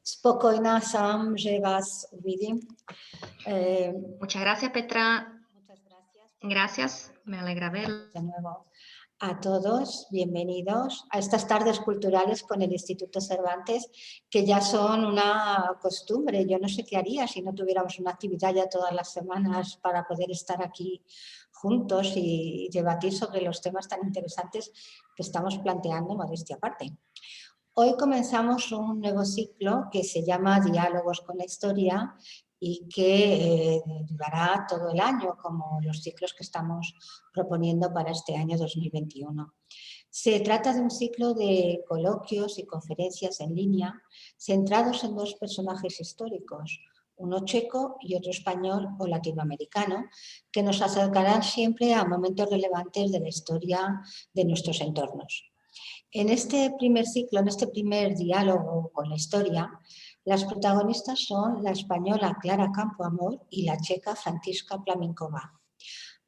Spokojna jsem, že vás uvidím. Muchas gracias, Petra. Muchas gracias. Gracias, me alegra verlo. De nuevo a todos, bienvenidos a estas tardes culturales con el Instituto Cervantes, que ya son una costumbre. Yo no sé qué haría si no tuviéramos una actividad ya todas las semanas para poder estar aquí juntos y debatir sobre los temas tan interesantes que estamos planteando, modestia aparte. Hoy comenzamos un nuevo ciclo que se llama Diálogos con la Historia y que durará todo el año, como los ciclos que estamos proponiendo para este año 2021. Se trata de un ciclo de coloquios y conferencias en línea centrados en dos personajes históricos, uno checo y otro español o latinoamericano, que nos acercarán siempre a momentos relevantes de la historia de nuestros entornos. En este primer ciclo, en este primer diálogo con la historia, las protagonistas son la española Clara Campoamor y la checa Františka Plamenková.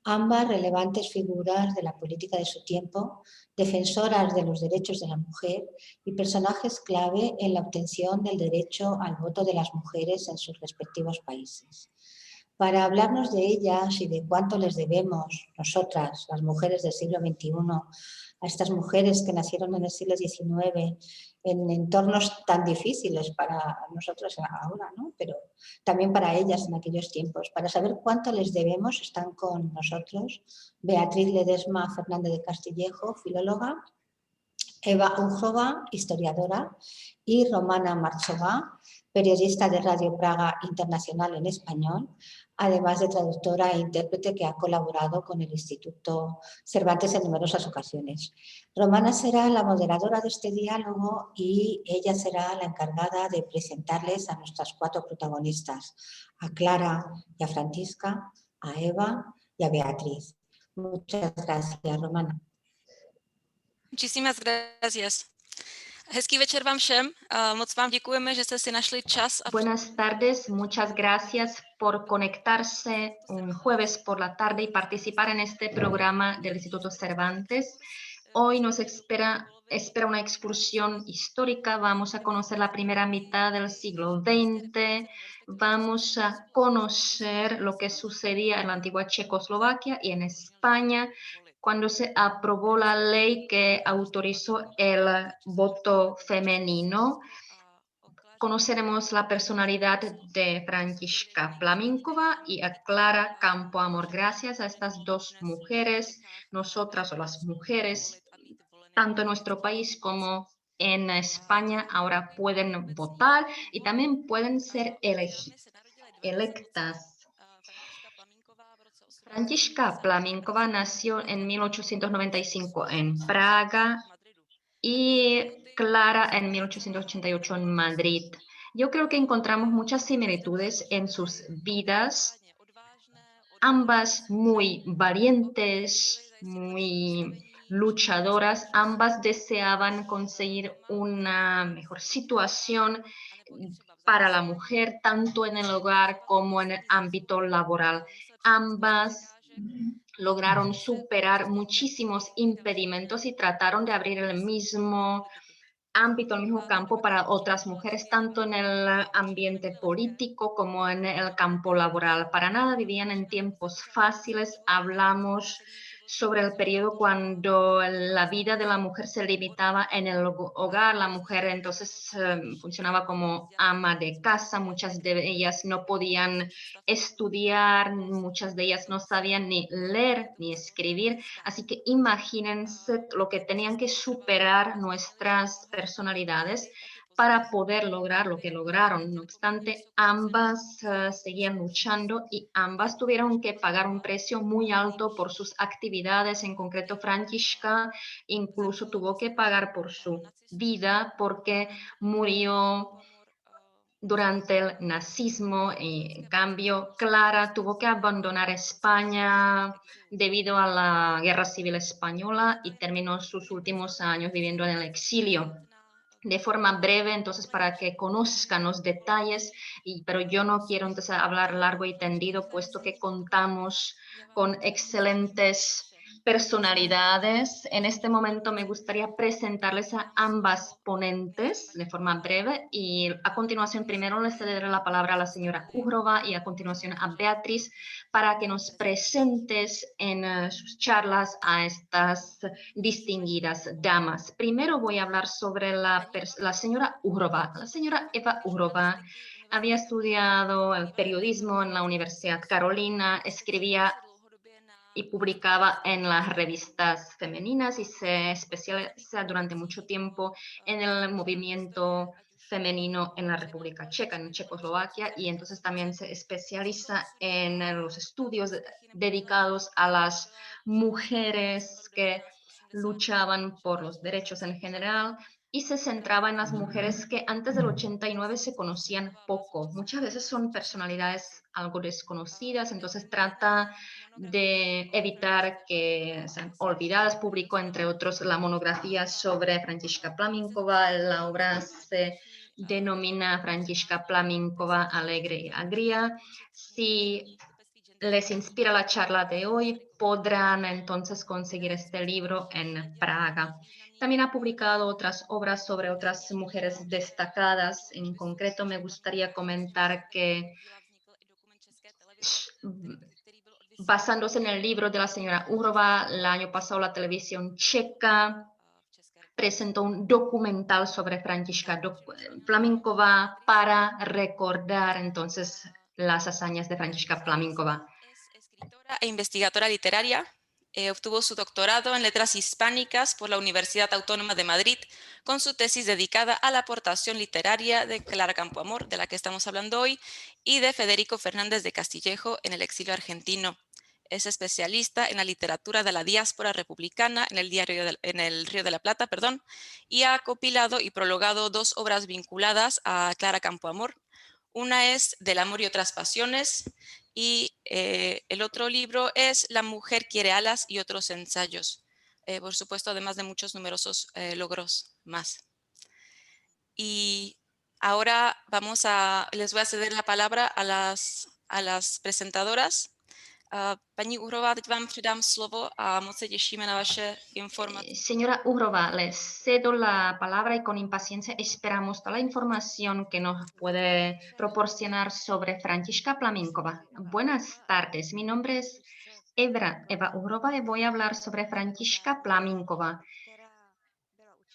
Ambas relevantes figuras de la política de su tiempo, defensoras de los derechos de la mujer y personajes clave en la obtención del derecho al voto de las mujeres en sus respectivos países. Para hablarnos de ellas y de cuánto les debemos nosotras, las mujeres del siglo XXI, a estas mujeres que nacieron en el siglo XIX en entornos tan difíciles para nosotros ahora, ¿no? Pero también para ellas en aquellos tiempos. Para saber cuánto les debemos están con nosotros Beatriz Ledesma Fernández de Castillejo, filóloga, Eva Ujova, historiadora, y Romana Marchová, periodista de Radio Praga Internacional en español, además de traductora e intérprete que ha colaborado con el Instituto Cervantes en numerosas ocasiones. Romana será la moderadora de este diálogo y ella será la encargada de presentarles a nuestras cuatro protagonistas, a Clara y a Františka, a Eva y a Beatriz. Muchas gracias, Romana. Muchísimas gracias. Hezký večer vám všem. Moc vám děkujeme, že jste si našli čas. Buenas tardes, muchas gracias por conectarse un jueves por la tarde y participar en este programa del Instituto Cervantes. Hoy nos espera una excursión histórica. Vamos a conocer la primera mitad del siglo XX. Vamos a conocer lo que sucedía en la antigua Checoslovaquia y en España cuando se aprobó la ley que autorizó el voto femenino. Conoceremos la personalidad de Františka Plamenková y a Clara Campoamor. Gracias a estas dos mujeres, nosotras o las mujeres, tanto en nuestro país como en España, ahora pueden votar y también pueden ser electas. Františka Plamenková nació en 1895 en Praga y Clara en 1888 en Madrid. Yo creo que encontramos muchas similitudes en sus vidas, ambas muy valientes, muy luchadoras, ambas deseaban conseguir una mejor situación para la mujer, tanto en el hogar como en el ámbito laboral. Ambas lograron superar muchísimos impedimentos y trataron de abrir el mismo ámbito, el mismo campo para otras mujeres, tanto en el ambiente político como en el campo laboral. Para nada vivían en tiempos fáciles. Hablamos sobre el periodo cuando la vida de la mujer se limitaba en el hogar. La mujer entonces funcionaba como ama de casa. Muchas de ellas no podían estudiar, muchas de ellas no sabían ni leer ni escribir. Así que imagínense lo que tenían que superar nuestras personalidades para poder lograr lo que lograron. No obstante, ambas seguían luchando y ambas tuvieron que pagar un precio muy alto por sus actividades. En concreto, Františka incluso tuvo que pagar por su vida porque murió durante el nazismo. En cambio, Clara tuvo que abandonar España debido a la Guerra Civil Española y terminó sus últimos años viviendo en el exilio. De forma breve, entonces, para que conozcan los detalles, pero yo no quiero entonces hablar largo y tendido, puesto que contamos con excelentes personalidades. En este momento me gustaría presentarles a ambas ponentes de forma breve y a continuación primero les cederé la palabra a la señora Uhrova y a continuación a Beatriz para que nos presentes en sus charlas a estas distinguidas damas. Primero voy a hablar sobre la señora Uhrova. La señora Eva Uhrova había estudiado el periodismo en la Universidad Carolina, escribía y publicaba en las revistas femeninas y se especializa durante mucho tiempo en el movimiento femenino en la República Checa, en Checoslovaquia, y entonces también se especializa en los estudios dedicados a las mujeres que luchaban por los derechos en general y se centraba en las mujeres que antes del 89 se conocían poco. Muchas veces son personalidades algo desconocidas, entonces trata de evitar que sean olvidadas. Publicó, entre otros, la monografía sobre Františka Plaminkova. La obra se denomina Františka Plaminkova Alegre y Agria. Si les inspira la charla de hoy, podrán entonces conseguir este libro en Praga. También ha publicado otras obras sobre otras mujeres destacadas. En concreto, me gustaría comentar que basándose en el libro de la señora Uhrova, el año pasado la televisión checa presentó un documental sobre Františka Plaminkova para recordar entonces las hazañas de Františka Plaminkova. Es escritora e investigadora literaria. Obtuvo su doctorado en Letras Hispánicas por la Universidad Autónoma de Madrid con su tesis dedicada a la aportación literaria de Clara Campoamor, de la que estamos hablando hoy, y de Federico Fernández de Castillejo en el exilio argentino. Es especialista en la literatura de la diáspora republicana en el Río de la Plata, y ha compilado y prologado 2 obras vinculadas a Clara Campoamor. Una es Del amor y otras pasiones y el otro libro es La mujer quiere alas y otros ensayos. Por supuesto, además de muchos numerosos logros más. Y ahora les voy a ceder la palabra a las presentadoras. Paní Uhrová, teď vám předám slovo a moc se těšíme na vaše informace. Señora Uhrova, les cedo la palabra y con impaciencia esperamos toda la información que nos puede proporcionar sobre Františka Plaminkova. Buenas tardes, mi nombre es Eva Uhrova y voy a hablar sobre Františka Plaminkova,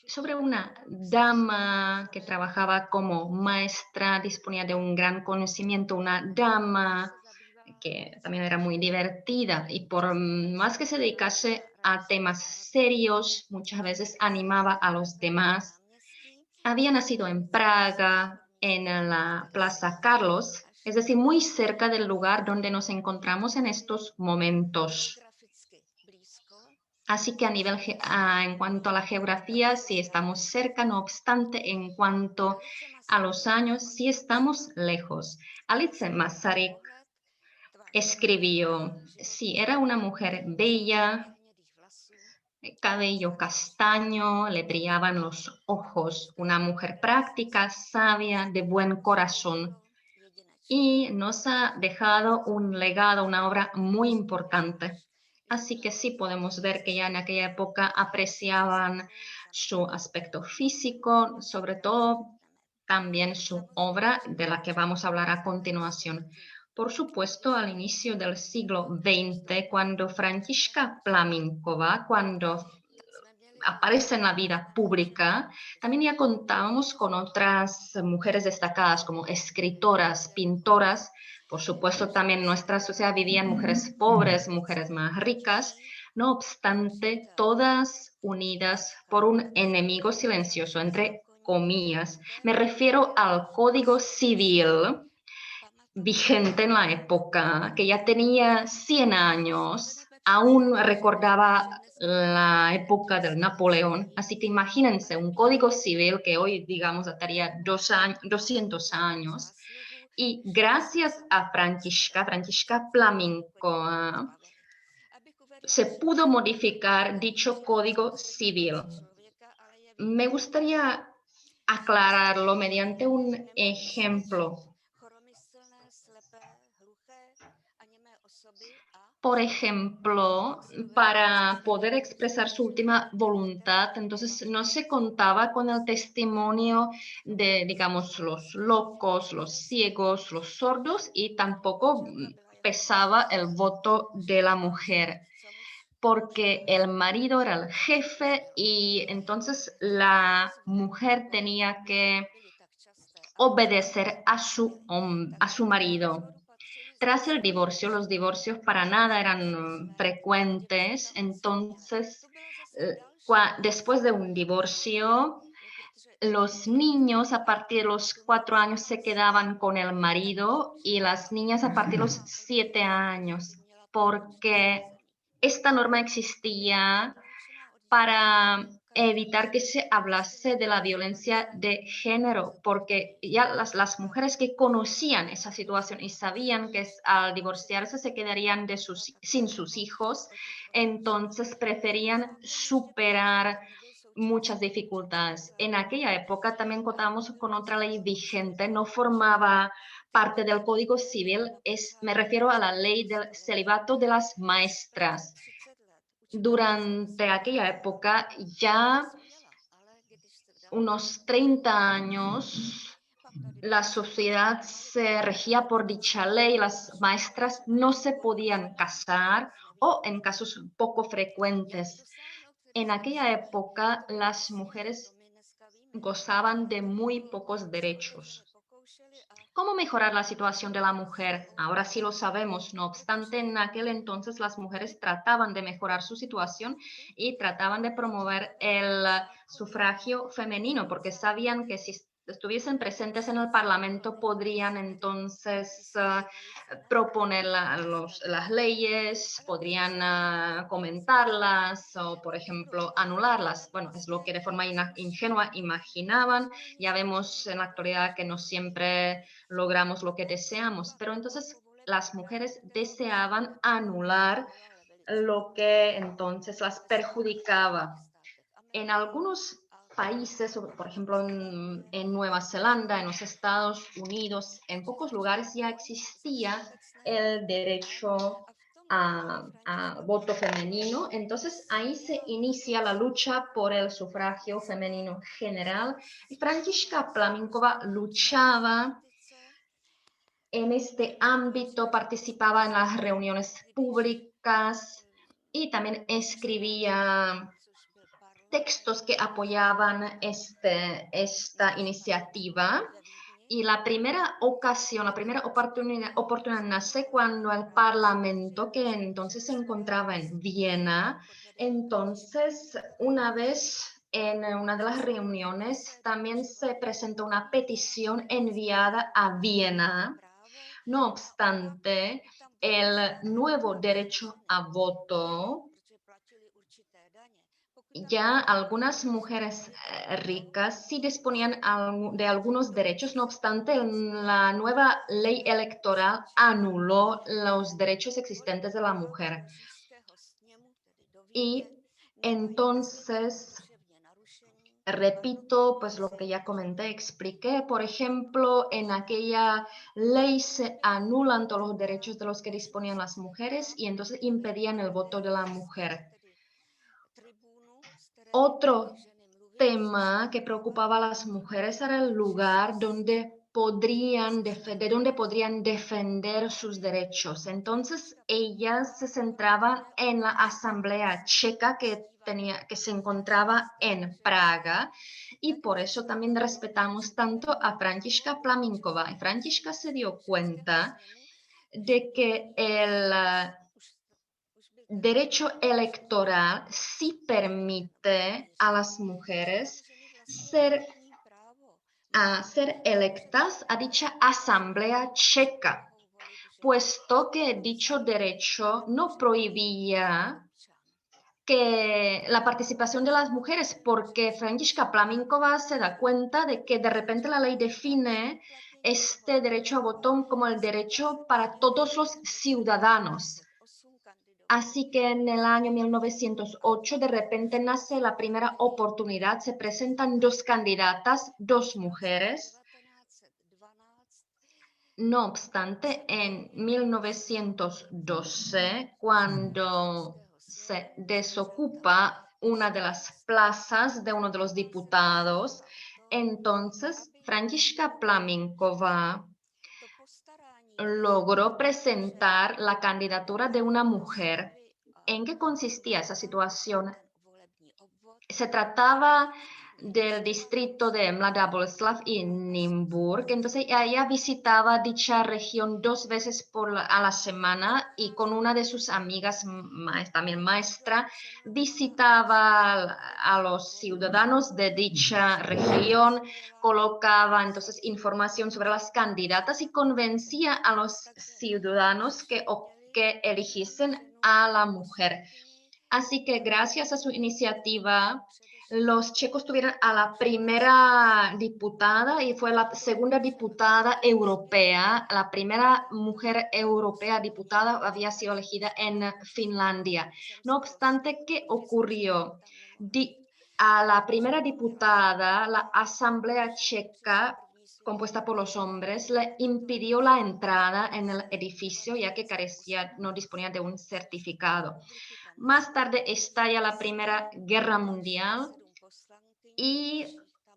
sobre una dama que trabajaba como maestra, disponía de un gran conocimiento, una dama que también era muy divertida y por más que se dedicase a temas serios, muchas veces animaba a los demás. Había nacido en Praga, en la Plaza Carlos, es decir, muy cerca del lugar donde nos encontramos en estos momentos. Así que en cuanto a la geografía, sí estamos cerca, no obstante, en cuanto a los años, sí estamos lejos. Alice Masaryk escribió, sí, era una mujer bella, cabello castaño, le brillaban los ojos, una mujer práctica, sabia, de buen corazón. Y nos ha dejado un legado, una obra muy importante. Así que sí podemos ver que ya en aquella época apreciaban su aspecto físico, sobre todo también su obra, de la que vamos a hablar a continuación. Por supuesto, al inicio del siglo XX, cuando Františka Plaminkova, cuando aparece en la vida pública, también ya contábamos con otras mujeres destacadas como escritoras, pintoras. Por supuesto, también en nuestra sociedad vivían mujeres pobres, mujeres más ricas, no obstante, todas unidas por un enemigo silencioso, entre comillas. Me refiero al Código Civil vigente en la época, que ya tenía 100 años, aún recordaba la época del Napoleón, así que imagínense un código civil que hoy, digamos, dataría 200 años, y gracias a Františka Plaminkova, se pudo modificar dicho código civil. Me gustaría aclararlo mediante un ejemplo. por ejemplo, para poder expresar su última voluntad, entonces no se contaba con el testimonio de, digamos, los locos, los ciegos, los sordos, y tampoco pesaba el voto de la mujer, porque el marido era el jefe y entonces la mujer tenía que obedecer a su marido. Tras el divorcio, los divorcios para nada eran frecuentes, entonces después de un divorcio, los niños a partir de los 4 años se quedaban con el marido y las niñas a partir de los 7 años, porque esta norma existía para evitar que se hablase de la violencia de género, porque ya las mujeres que conocían esa situación y sabían que al divorciarse se quedarían sin sus hijos, entonces preferían superar muchas dificultades. En aquella época también contábamos con otra ley vigente, no formaba parte del Código Civil, me refiero a la ley del celibato de las maestras. Durante aquella época, ya unos 30 años, la sociedad se regía por dicha ley, las maestras no se podían casar o en casos poco frecuentes. En aquella época, las mujeres gozaban de muy pocos derechos. ¿Cómo mejorar la situación de la mujer? Ahora sí lo sabemos. No obstante, en aquel entonces las mujeres trataban de mejorar su situación y trataban de promover el sufragio femenino, porque sabían que si estuviesen presentes en el Parlamento podrían entonces proponer las leyes, podrían comentarlas o, por ejemplo, anularlas. Bueno, es lo que de forma ingenua imaginaban. Ya vemos en la actualidad que no siempre logramos lo que deseamos, pero entonces las mujeres deseaban anular lo que entonces las perjudicaba. En algunos países, por ejemplo en Nueva Zelanda, en los Estados Unidos, en pocos lugares ya existía el derecho a voto femenino. Entonces ahí se inicia la lucha por el sufragio femenino general. Y Františka Plaminková luchaba en este ámbito, participaba en las reuniones públicas y también escribía textos que apoyaban esta iniciativa. Y la primera ocasión, la primera oportunidad nace cuando el Parlamento, que entonces se encontraba en Viena, entonces una vez en una de las reuniones también se presentó una petición enviada a Viena. No obstante, el nuevo derecho a voto, ya algunas mujeres ricas sí disponían de algunos derechos, no obstante, la nueva ley electoral anuló los derechos existentes de la mujer. Y entonces, repito, pues lo que ya comenté, expliqué, por ejemplo, en aquella ley se anulan todos los derechos de los que disponían las mujeres y entonces impedían el voto de la mujer. Otro tema que preocupaba a las mujeres era el lugar de donde podrían defender sus derechos. Entonces, ellas se centraban en la Asamblea Checa que se encontraba en Praga, y por eso también respetamos tanto a Františka Plaminková. Y Františka se dio cuenta de que el derecho electoral sí permite a las mujeres ser electas a dicha Asamblea Checa, puesto que dicho derecho no prohibía que la participación de las mujeres, porque Františka Plaminková se da cuenta de que de repente la ley define este derecho a voto como el derecho para todos los ciudadanos. Así que en el año 1908 de repente nace la primera oportunidad, se presentan dos candidatas, dos mujeres. No obstante, en 1912, cuando se desocupa una de las plazas de uno de los diputados, entonces Františka Plamenková logró presentar la candidatura de una mujer. ¿En qué consistía esa situación? Se trataba del distrito de Mladá Boleslav y Nymburk, entonces ella visitaba dicha región 2 veces a la semana y con una de sus amigas, también maestra, visitaba a los ciudadanos de dicha región, colocaba entonces información sobre las candidatas y convencía a los ciudadanos que eligiesen a la mujer. Así que gracias a su iniciativa, los checos tuvieron a la primera diputada y fue la segunda diputada europea. La primera mujer europea diputada había sido elegida en Finlandia. No obstante, ¿qué ocurrió? A la primera diputada, la Asamblea Checa, compuesta por los hombres, le impidió la entrada en el edificio ya que no disponía de un certificado. Más tarde estalla la Primera Guerra Mundial y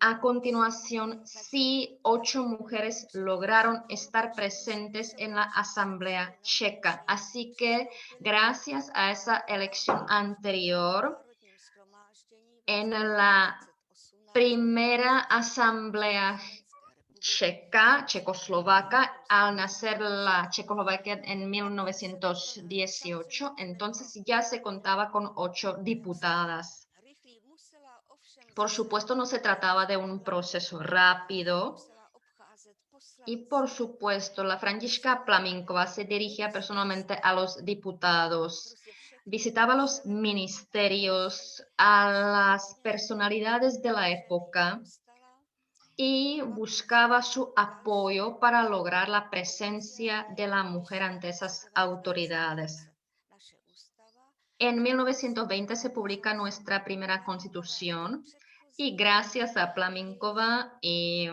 a continuación sí 8 mujeres lograron estar presentes en la Asamblea Checa. Así que gracias a esa elección anterior, en la primera Asamblea checoslovaca, al nacer la Checoslovaquia en 1918, entonces ya se contaba con 8 diputadas. Por supuesto, no se trataba de un proceso rápido y, por supuesto, la Františka Plamenková se dirigía personalmente a los diputados, visitaba los ministerios, a las personalidades de la época y buscaba su apoyo para lograr la presencia de la mujer ante esas autoridades. En 1920 se publica nuestra primera constitución y gracias a Plamenková y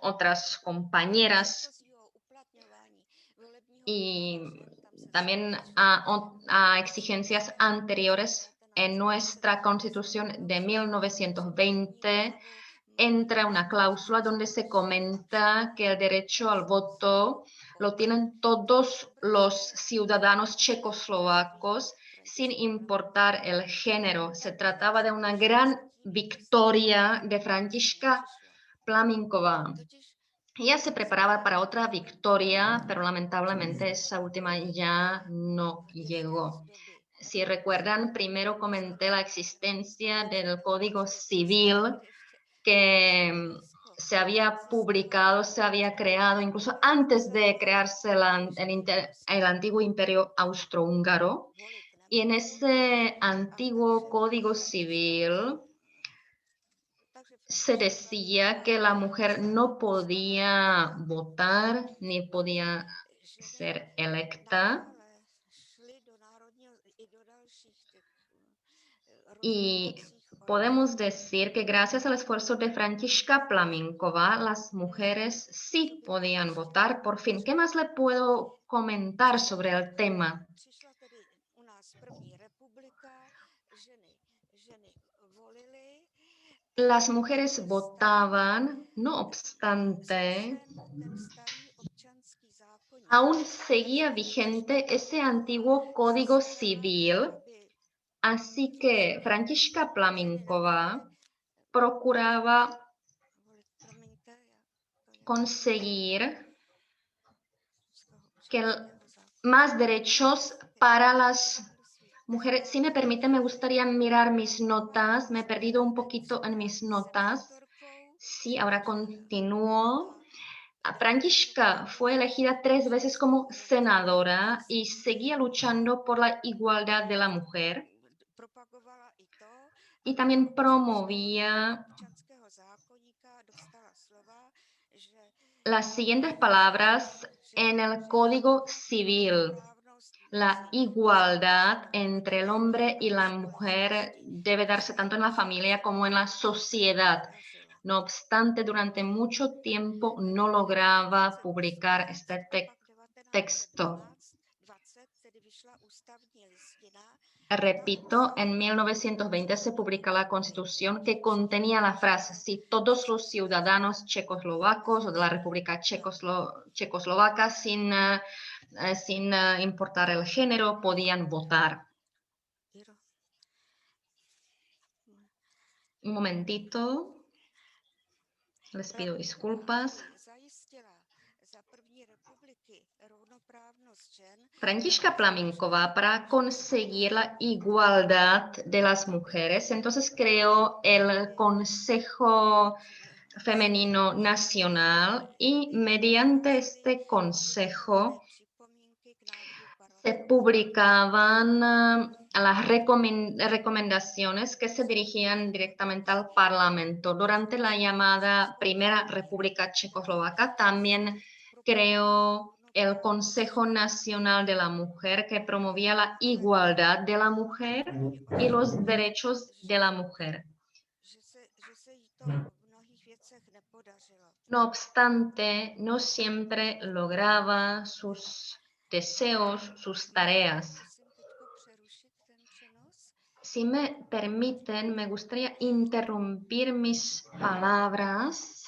otras compañeras y también a exigencias anteriores, en nuestra constitución de 1920 entra una cláusula donde se comenta que el derecho al voto lo tienen todos los ciudadanos checoslovacos sin importar el género. Se trataba de una gran victoria de Františka Plamenková. Ella se preparaba para otra victoria, pero lamentablemente esa última ya no llegó. Si recuerdan, primero comenté la existencia del Código Civil que se había publicado, se había creado incluso antes de crearse el antiguo imperio austrohúngaro. Y en ese antiguo Código Civil se decía que la mujer no podía votar ni podía ser electa. Y podemos decir que gracias al esfuerzo de Františka Plamenková, las mujeres sí podían votar por fin. ¿Qué más le puedo comentar sobre el tema? Las mujeres votaban, no obstante, aún seguía vigente ese antiguo Código Civil, así que Františka Plamenková procuraba conseguir que más derechos para las mujeres. Si me permite, me gustaría mirar mis notas. Me he perdido un poquito en mis notas. Sí, ahora continúo. Františka fue elegida 3 veces como senadora y seguía luchando por la igualdad de la mujer. Y también promovía las siguientes palabras en el Código Civil. La igualdad entre el hombre y la mujer debe darse tanto en la familia como en la sociedad. No obstante, durante mucho tiempo no lograba publicar este texto. Repito, en 1920 se publica la Constitución que contenía la frase: si todos los ciudadanos checoslovacos o de la República Checoslovaca, sin importar el género, podían votar. Un momentito. Les pido disculpas. Františka Plamenková, para conseguir la igualdad de las mujeres, entonces creó el Consejo Femenino Nacional y mediante este consejo se publicaban las recomendaciones que se dirigían directamente al Parlamento. Durante la llamada Primera República Checoslovaca también creó el Consejo Nacional de la Mujer, que promovía la igualdad de la mujer y los derechos de la mujer. No obstante, no siempre lograba sus deseos, sus tareas. Si me permiten, me gustaría interrumpir mis palabras.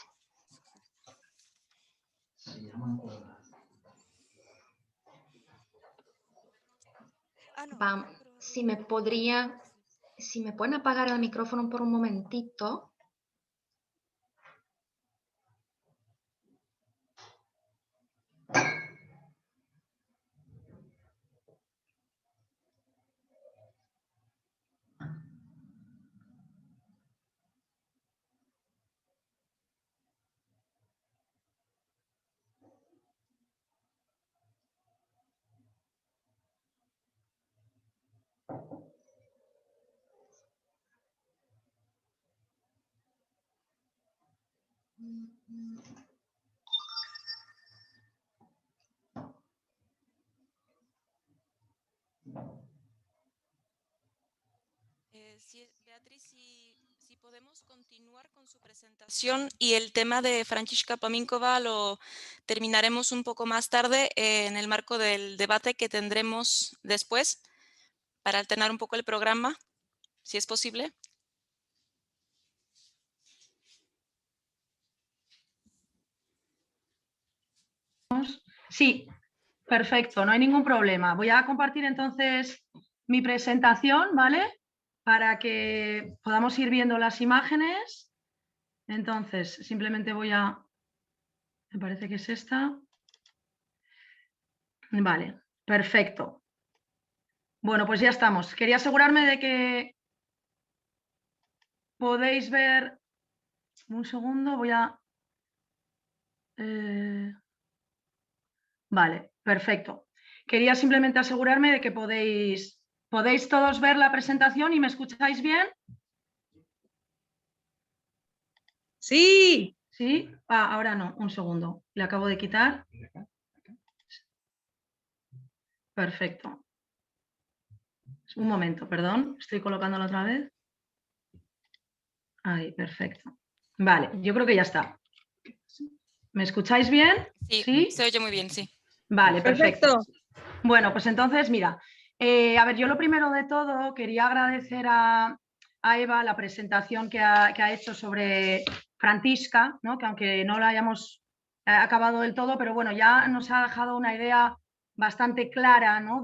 Si me pueden apagar el micrófono por un momentito. Beatriz, si podemos continuar con su presentación, y el tema de Františka Plamenková lo terminaremos un poco más tarde en el marco del debate que tendremos después para alternar un poco el programa, si es posible. Sí, perfecto, no hay ningún problema. Voy a compartir entonces mi presentación, ¿vale? Para que podamos ir viendo las imágenes. Entonces, simplemente voy a... Me parece que es esta. Vale, perfecto. Bueno, pues ya estamos. Quería asegurarme de que podéis ver... Un segundo, voy a... Vale, perfecto. Quería simplemente asegurarme de que podéis todos ver la presentación y me escucháis bien. Sí. ¿Sí? Ahora no, un segundo. Le acabo de quitar. Perfecto. Un momento, perdón. Estoy colocándola otra vez. Ahí, perfecto. Vale, yo creo que ya está. ¿Me escucháis bien? Sí, se oye muy bien, sí. Vale, perfecto. Bueno, pues entonces, mira, a ver, yo lo primero de todo quería agradecer a Eva la presentación que ha hecho sobre Františka, ¿no? Que aunque no la hayamos acabado del todo, pero bueno, ya nos ha dejado una idea bastante clara, ¿no?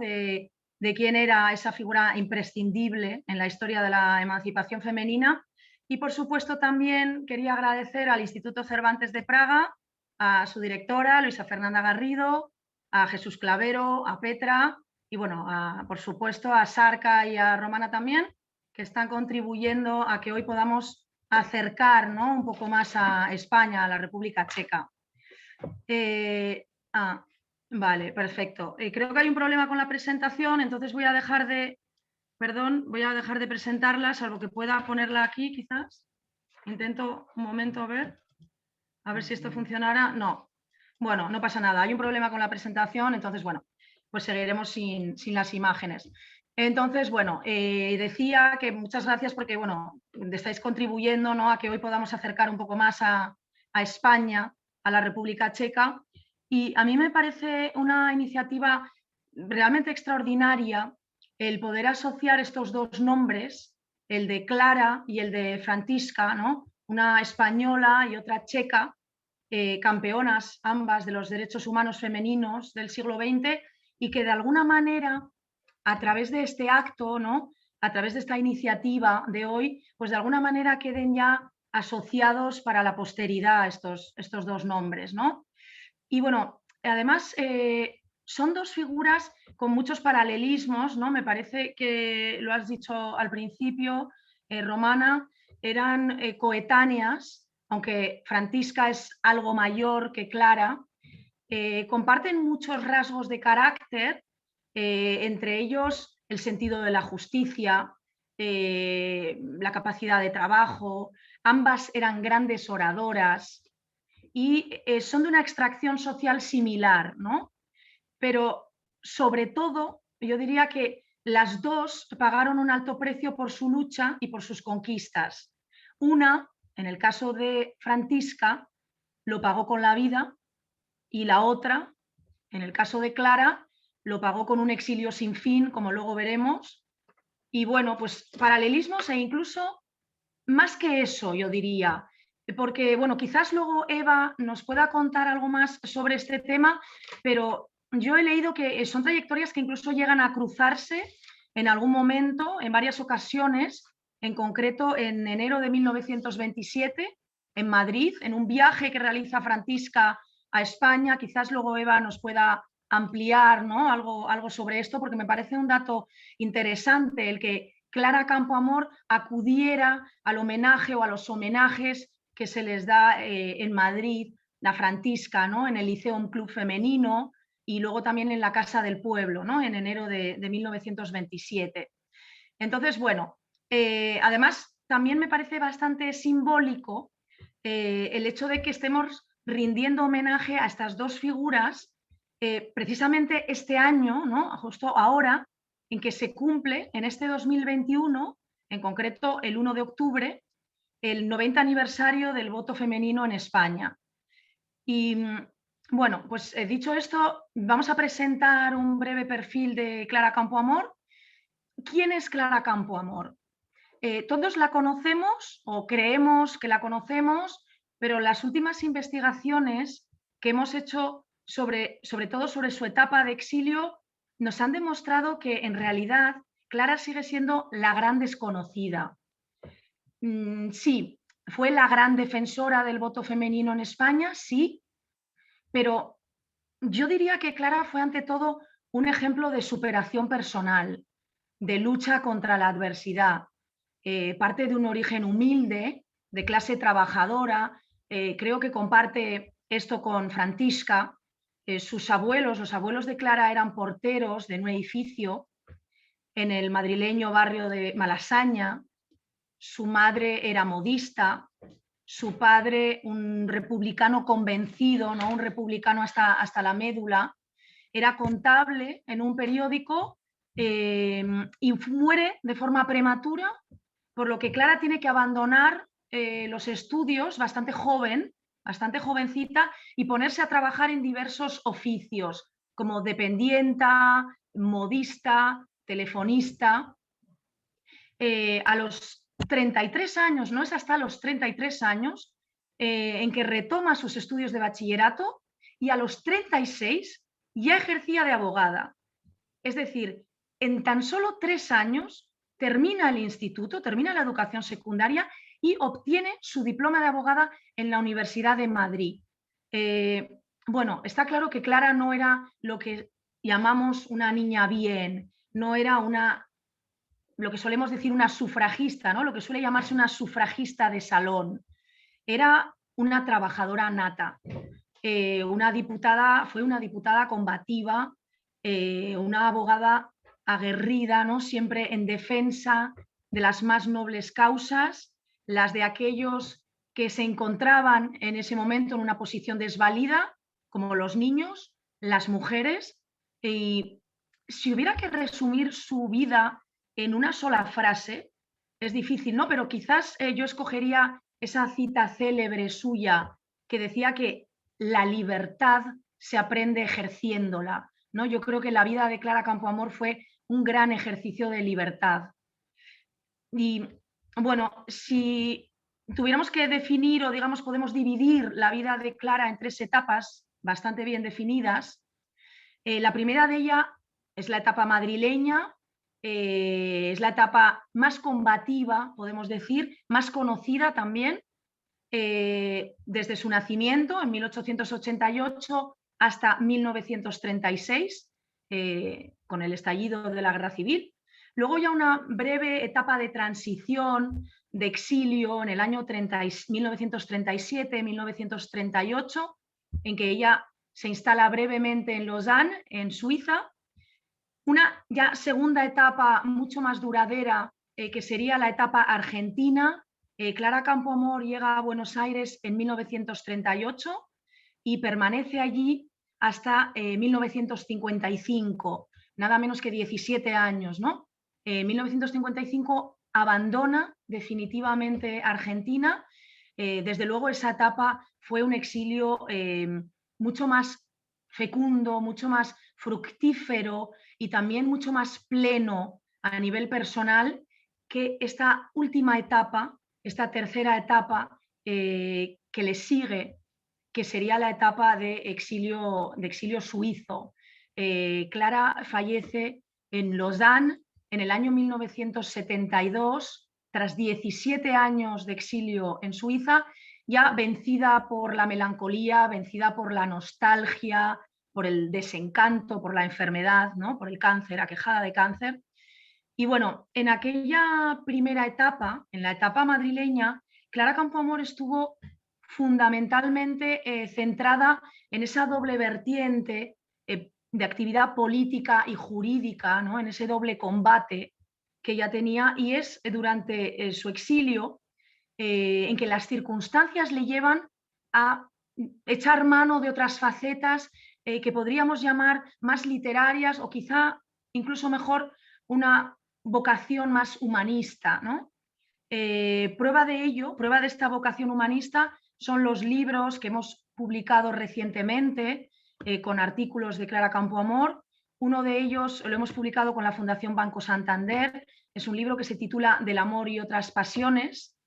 de quién era esa figura imprescindible en la historia de la emancipación femenina. Y por supuesto también quería agradecer al Instituto Cervantes de Praga, a su directora, Luisa Fernanda Garrido, a Jesús Clavero, a Petra y bueno, por supuesto a Sarka y a Romana también, que están contribuyendo a que hoy podamos acercar, ¿no? un poco más a España, a la República Checa. Vale, perfecto. Creo que hay un problema con la presentación, entonces voy a dejar de presentarla, salvo que pueda ponerla aquí quizás. Intento un momento a ver si esto funcionará. No, bueno, no pasa nada, hay un problema con la presentación, entonces bueno, pues seguiremos sin las imágenes. Entonces, bueno, decía que muchas gracias porque, bueno, estáis contribuyendo, ¿no?, a que hoy podamos acercar un poco más a España, a la República Checa. Y a mí me parece una iniciativa realmente extraordinaria el poder asociar estos dos nombres, el de Clara y el de Františka, ¿no?, una española y otra checa, campeonas ambas de los derechos humanos femeninos del siglo XX, y que de alguna manera, a través de este acto, ¿no?, a través de esta iniciativa de hoy, pues de alguna manera queden ya asociados para la posteridad estos dos nombres, ¿no? Y bueno, además son dos figuras con muchos paralelismos, ¿no? Me parece que lo has dicho al principio, Romana, eran coetáneas, aunque Františka es algo mayor que Clara, comparten muchos rasgos de carácter, entre ellos el sentido de la justicia, la capacidad de trabajo. Ambas eran grandes oradoras y son de una extracción social similar, ¿no? Pero sobre todo, yo diría que las dos pagaron un alto precio por su lucha y por sus conquistas. Una, en el caso de Františka, lo pagó con la vida, y la otra, en el caso de Clara, lo pagó con un exilio sin fin, como luego veremos. Y bueno, pues paralelismos e incluso más que eso, yo diría, porque bueno, quizás luego Eva nos pueda contar algo más sobre este tema, pero yo he leído que son trayectorias que incluso llegan a cruzarse en algún momento, en varias ocasiones, en concreto en enero de 1927, en Madrid, en un viaje que realiza Františka a España. Quizás luego Eva nos pueda ampliar, ¿no?, algo sobre esto, porque me parece un dato interesante el que Clara Campoamor acudiera al homenaje o a los homenajes que se les da en Madrid, la Františka, ¿no?, en el Liceum Club Femenino y luego también en la Casa del Pueblo, ¿no?, en enero de 1927. Entonces, bueno, además también me parece bastante simbólico el hecho de que estemos rindiendo homenaje a estas dos figuras precisamente este año, ¿no?, justo ahora, en que se cumple, en este 2021, en concreto el 1 de octubre, el 90 aniversario del voto femenino en España. Y bueno, pues dicho esto, vamos a presentar un breve perfil de Clara Campoamor. ¿Quién es Clara Campoamor? Todos la conocemos o creemos que la conocemos, pero las últimas investigaciones que hemos hecho sobre todo sobre su etapa de exilio nos han demostrado que en realidad Clara sigue siendo la gran desconocida. Sí, fue la gran defensora del voto femenino en España, sí, pero yo diría que Clara fue ante todo un ejemplo de superación personal, de lucha contra la adversidad. Parte de un origen humilde, de clase trabajadora. Creo que comparte esto con Františka. Sus abuelos, los abuelos de Clara, eran porteros de un edificio en el madrileño barrio de Malasaña. Su madre era modista, su padre un republicano convencido, ¿no?, un republicano hasta la médula, era contable en un periódico y muere de forma prematura, por lo que Clara tiene que abandonar los estudios bastante joven, bastante jovencita, y ponerse a trabajar en diversos oficios, como dependienta, modista, telefonista. A los 33 años, no es hasta los 33 años, en que retoma sus estudios de bachillerato, y a los 36 ya ejercía de abogada. Es decir, en tan solo 3 años termina el instituto, termina la educación secundaria y obtiene su diploma de abogada en la Universidad de Madrid. Bueno, está claro que Clara no era lo que llamamos una niña bien, no era lo que solemos decir una sufragista, ¿no?, lo que suele llamarse una sufragista de salón. Era una trabajadora nata, fue una diputada combativa, una abogada aguerrida, ¿no?, siempre en defensa de las más nobles causas, las de aquellos que se encontraban en ese momento en una posición desvalida, como los niños, las mujeres, y si hubiera que resumir su vida en una sola frase, es difícil, ¿no? Pero quizás yo escogería esa cita célebre suya que decía que la libertad se aprende ejerciéndola, ¿no? Yo creo que la vida de Clara Campoamor fue un gran ejercicio de libertad. Y bueno, si tuviéramos que definir o digamos podemos dividir la vida de Clara en 3 etapas bastante bien definidas, la primera de ellas es la etapa madrileña, es la etapa más combativa, podemos decir, más conocida también, desde su nacimiento en 1888 hasta 1936, con el estallido de la Guerra Civil. Luego ya una breve etapa de transición, de exilio en el año 1937-1938, en que ella se instala brevemente en Lausanne, en Suiza. Una ya segunda etapa mucho más duradera, que sería la etapa argentina. Clara Campoamor llega a Buenos Aires en 1938 y permanece allí hasta 1955, nada menos que 17 años, ¿no? En 1955 abandona definitivamente Argentina. Desde luego esa etapa fue un exilio mucho más fecundo, mucho más fructífero y también mucho más pleno a nivel personal que esta última etapa, esta tercera etapa que le sigue, que sería la etapa de exilio suizo. Clara fallece en Lausanne en el año 1972, tras 17 años de exilio en Suiza, ya vencida por la melancolía, vencida por la nostalgia, por el desencanto, por la enfermedad, ¿no? Por el cáncer, aquejada de cáncer. Y bueno, en aquella primera etapa, en la etapa madrileña, Clara Campoamor estuvo fundamentalmente centrada en esa doble vertiente de actividad política y jurídica, ¿no? En ese doble combate que ella tenía, y es durante su exilio en que las circunstancias le llevan a echar mano de otras facetas que podríamos llamar más literarias o quizá incluso mejor una vocación más humanista, ¿no? Prueba de ello, prueba de esta vocación humanista son los libros que hemos publicado recientemente con artículos de Clara Campoamor. Uno de ellos lo hemos publicado con la Fundación Banco Santander, es un libro que se titula Del amor y otras pasiones,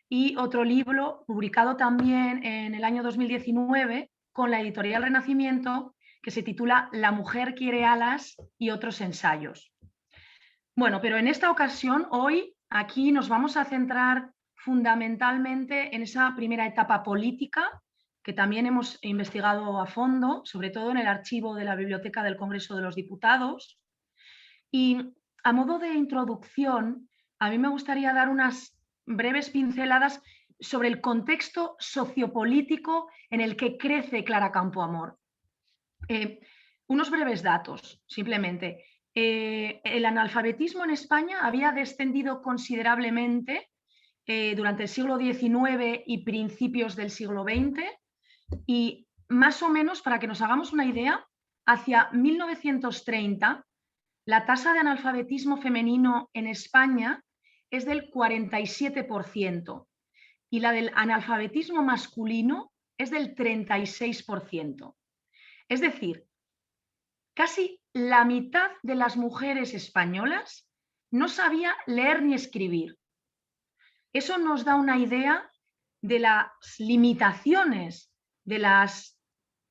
y otro libro publicado también en el año 2019 con la editorial Renacimiento, que se titula La mujer quiere alas y otros ensayos. Bueno, pero en esta ocasión, hoy, aquí nos vamos a centrar fundamentalmente en esa primera etapa política, que también hemos investigado a fondo, sobre todo en el archivo de la Biblioteca del Congreso de los Diputados. Y a modo de introducción, a mí me gustaría dar unas breves pinceladas sobre el contexto sociopolítico en el que crece Clara Campoamor. Unos breves datos, simplemente. El analfabetismo en España había descendido considerablemente durante el siglo XIX y principios del siglo XX, y más o menos, para que nos hagamos una idea, hacia 1930 la tasa de analfabetismo femenino en España es del 47% y la del analfabetismo masculino es del 36%. Es decir, casi la mitad de las mujeres españolas no sabía leer ni escribir. Eso nos da una idea de las limitaciones, de la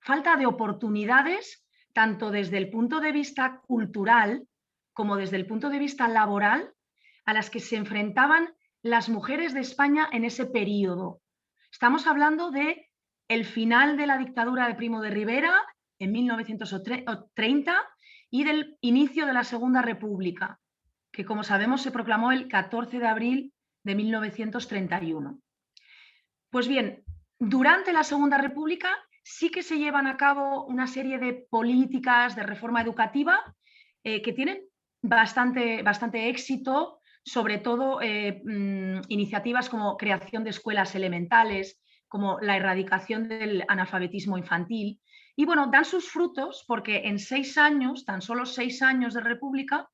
falta de oportunidades, tanto desde el punto de vista cultural como desde el punto de vista laboral, a las que se enfrentaban las mujeres de España en ese periodo. Estamos hablando de el final de la dictadura de Primo de Rivera en 1930 y del inicio de la Segunda República, que como sabemos se proclamó el 14 de abril de 1931. Pues bien, durante la Segunda República sí que se llevan a cabo una serie de políticas de reforma educativa que tienen bastante éxito, sobre todo iniciativas como creación de escuelas elementales, como la erradicación del analfabetismo infantil. Y bueno, dan sus frutos porque en 6 años, tan solo 6 años de república,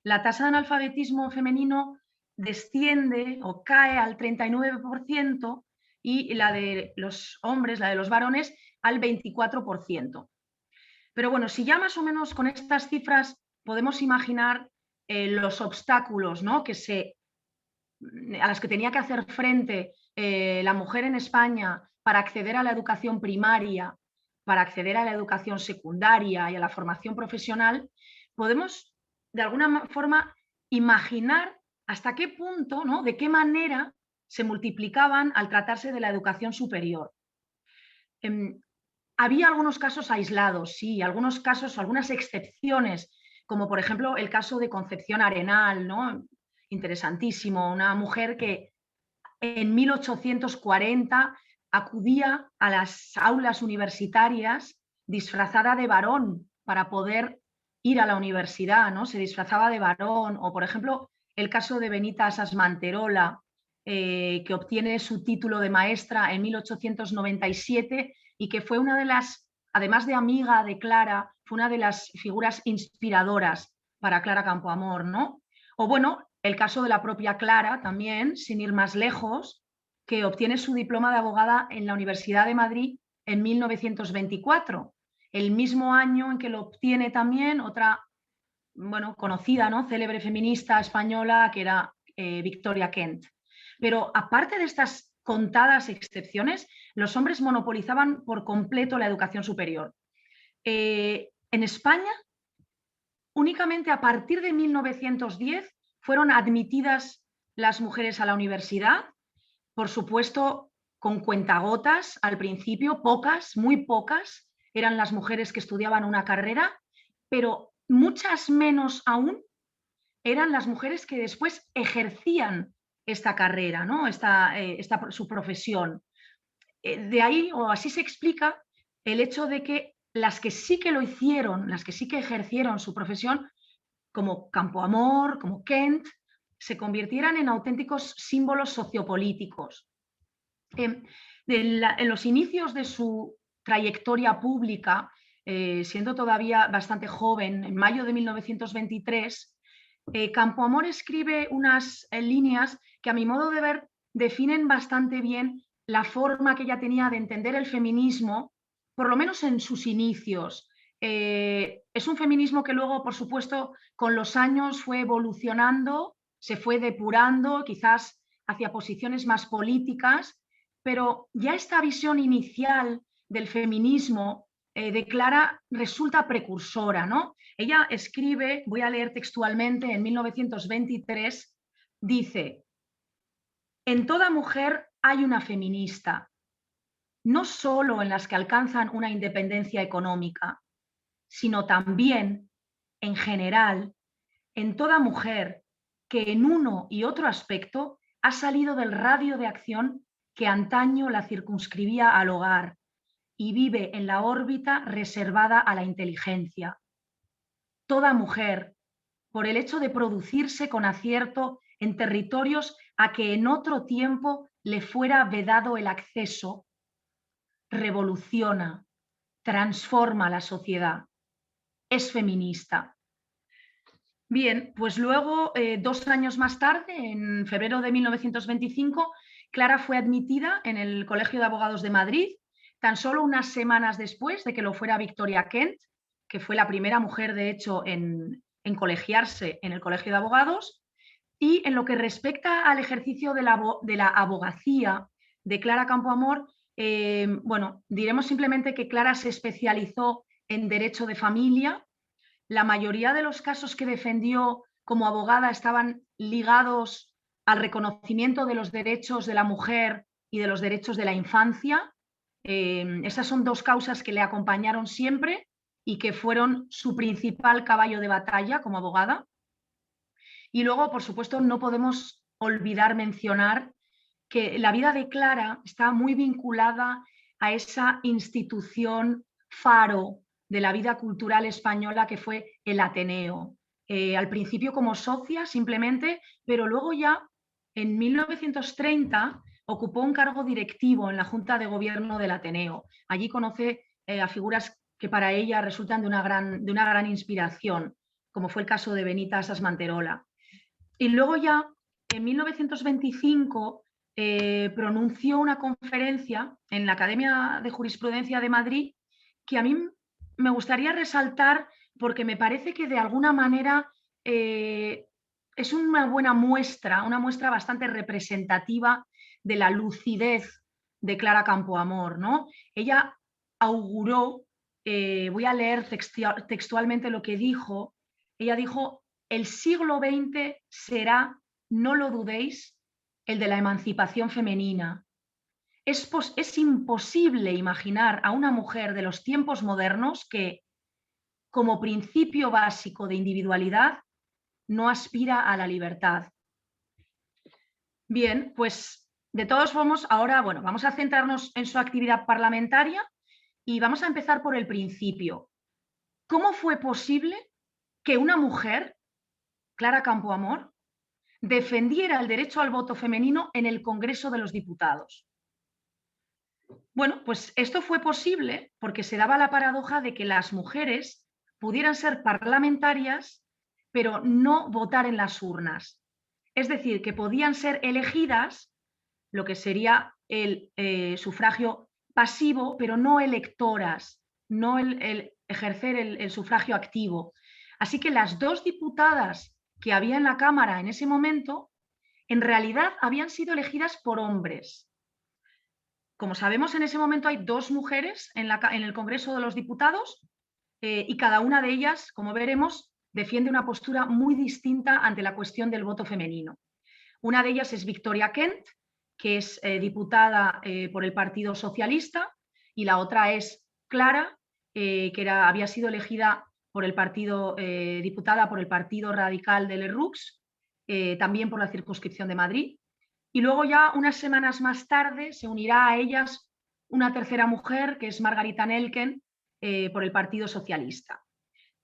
la tasa de analfabetismo femenino desciende o cae al 39% y la de los hombres, la de los varones, al 24%. Pero bueno, si ya más o menos con estas cifras podemos imaginar los obstáculos, ¿no?, a los que tenía que hacer frente la mujer en España para acceder a la educación primaria, para acceder a la educación secundaria y a la formación profesional, podemos de alguna forma imaginar hasta qué punto, ¿no?, de qué manera se multiplicaban al tratarse de la educación superior. Había algunos casos aislados, sí, algunos casos, algunas excepciones, como por ejemplo el caso de Concepción Arenal, ¿no?, interesantísimo, una mujer que en 1840 acudía a las aulas universitarias disfrazada de varón para poder ir a la universidad, ¿no? Se disfrazaba de varón. O, por ejemplo, el caso de Benita Asas Manterola, que obtiene su título de maestra en 1897 y que fue una de las, además de amiga de Clara, fue una de las figuras inspiradoras para Clara Campoamor, ¿no? O bueno, el caso de la propia Clara también, sin ir más lejos, que obtiene su diploma de abogada en la Universidad de Madrid en 1924, el mismo año en que lo obtiene también otra, bueno, conocida, ¿no?, célebre feminista española, que era Victoria Kent. Pero aparte de estas contadas excepciones, los hombres monopolizaban por completo la educación superior. En España, únicamente a partir de 1910 fueron admitidas las mujeres a la universidad, por supuesto con cuentagotas al principio, pocas, muy pocas, eran las mujeres que estudiaban una carrera, pero muchas menos aún eran las mujeres que después ejercían esta carrera, ¿no?, su profesión. De ahí, o así se explica, el hecho de que las que sí que lo hicieron, las que sí que ejercieron su profesión, como Campoamor, como Kent, se convirtieran en auténticos símbolos sociopolíticos. En los inicios de su trayectoria pública, siendo todavía bastante joven, en mayo de 1923, Campoamor escribe unas líneas que, a mi modo de ver, definen bastante bien la forma que ella tenía de entender el feminismo, por lo menos en sus inicios. Es un feminismo que luego, por supuesto, con los años fue evolucionando, se fue depurando, quizás hacia posiciones más políticas, pero ya esta visión inicial del feminismo de Clara resulta precursora, ¿no? Ella escribe, voy a leer textualmente, en 1923, dice: en toda mujer hay una feminista, no solo en las que alcanzan una independencia económica, sino también, en general, en toda mujer que en uno y otro aspecto ha salido del radio de acción que antaño la circunscribía al hogar y vive en la órbita reservada a la inteligencia. Toda mujer, por el hecho de producirse con acierto en territorios a que en otro tiempo le fuera vedado el acceso, revoluciona, transforma la sociedad, es feminista. Bien, pues luego, 2 años más tarde, en febrero de 1925, Clara fue admitida en el Colegio de Abogados de Madrid, tan solo unas semanas después de que lo fuera Victoria Kent, que fue la primera mujer, de hecho, en colegiarse en el Colegio de Abogados. Y en lo que respecta al ejercicio de la abogacía de Clara Campoamor, bueno, diremos simplemente que Clara se especializó en derecho de familia. La mayoría de los casos que defendió como abogada estaban ligados al reconocimiento de los derechos de la mujer y de los derechos de la infancia. Esas son 2 causas que le acompañaron siempre y que fueron su principal caballo de batalla como abogada. Y luego, por supuesto, no podemos olvidar mencionar que la vida de Clara está muy vinculada a esa institución faro de la vida cultural española que fue el Ateneo. Al principio como socia simplemente, pero luego ya en 1930 ocupó un cargo directivo en la Junta de Gobierno del Ateneo. Allí conoce a figuras que para ella resultan de una gran inspiración, como fue el caso de Benita Asas Manterola. Y luego ya, en 1925, pronunció una conferencia en la Academia de Jurisprudencia de Madrid que a mí me gustaría resaltar porque me parece que de alguna manera es una buena muestra, una muestra bastante representativa de la lucidez de Clara Campoamor, ¿no? Ella auguró, voy a leer textualmente lo que dijo, ella dijo: el siglo XX será, no lo dudéis, el de la emancipación femenina. Es imposible imaginar a una mujer de los tiempos modernos que, como principio básico de individualidad, no aspira a la libertad. Bien, pues de todos modos, ahora vamos a centrarnos en su actividad parlamentaria y vamos a empezar por el principio. ¿Cómo fue posible que una mujer, Clara Campoamor, defendiera el derecho al voto femenino en el Congreso de los Diputados? Bueno, pues esto fue posible porque se daba la paradoja de que las mujeres pudieran ser parlamentarias, pero no votar en las urnas. Es decir, que podían ser elegidas, lo que sería el sufragio pasivo, pero no electoras, no el ejercer el sufragio activo. Así que las dos diputadas que había en la Cámara en ese momento, en realidad habían sido elegidas por hombres. Como sabemos, en ese momento hay dos mujeres en el Congreso de los Diputados y cada una de ellas, como veremos, defiende una postura muy distinta ante la cuestión del voto femenino. Una de ellas es Victoria Kent, que es diputada por el Partido Socialista, y la otra es Clara, que había sido elegida por el partido, diputada por el Partido Radical de Lerroux, también por la circunscripción de Madrid. Y luego ya unas semanas más tarde se unirá a ellas una tercera mujer, que es Margarita Nelken, por el Partido Socialista.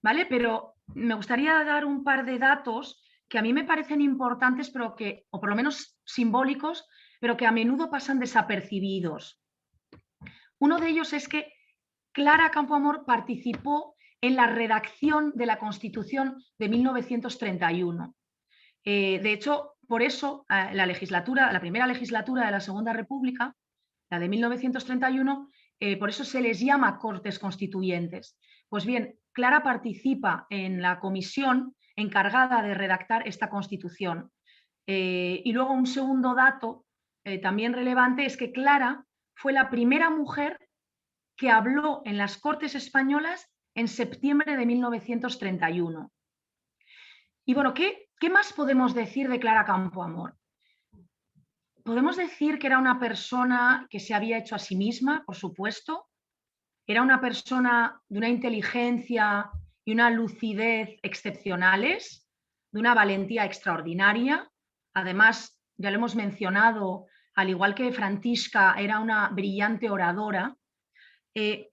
¿Vale? Pero me gustaría dar un par de datos que a mí me parecen importantes, pero o por lo menos simbólicos, pero que a menudo pasan desapercibidos. Uno de ellos es que Clara Campoamor participó en la redacción de la Constitución de 1931. De hecho, por eso la primera legislatura de la Segunda República, la de 1931, por eso se les llama Cortes Constituyentes. Pues bien, Clara participa en la comisión encargada de redactar esta Constitución. Y luego un segundo dato también relevante es que Clara fue la primera mujer que habló en las Cortes Españolas en septiembre de 1931. Y bueno, ¿qué más podemos decir de Clara Campoamor? Podemos decir que era una persona que se había hecho a sí misma, por supuesto. Era una persona de una inteligencia y una lucidez excepcionales, de una valentía extraordinaria. Además, ya lo hemos mencionado, al igual que Francisca, era una brillante oradora. Pero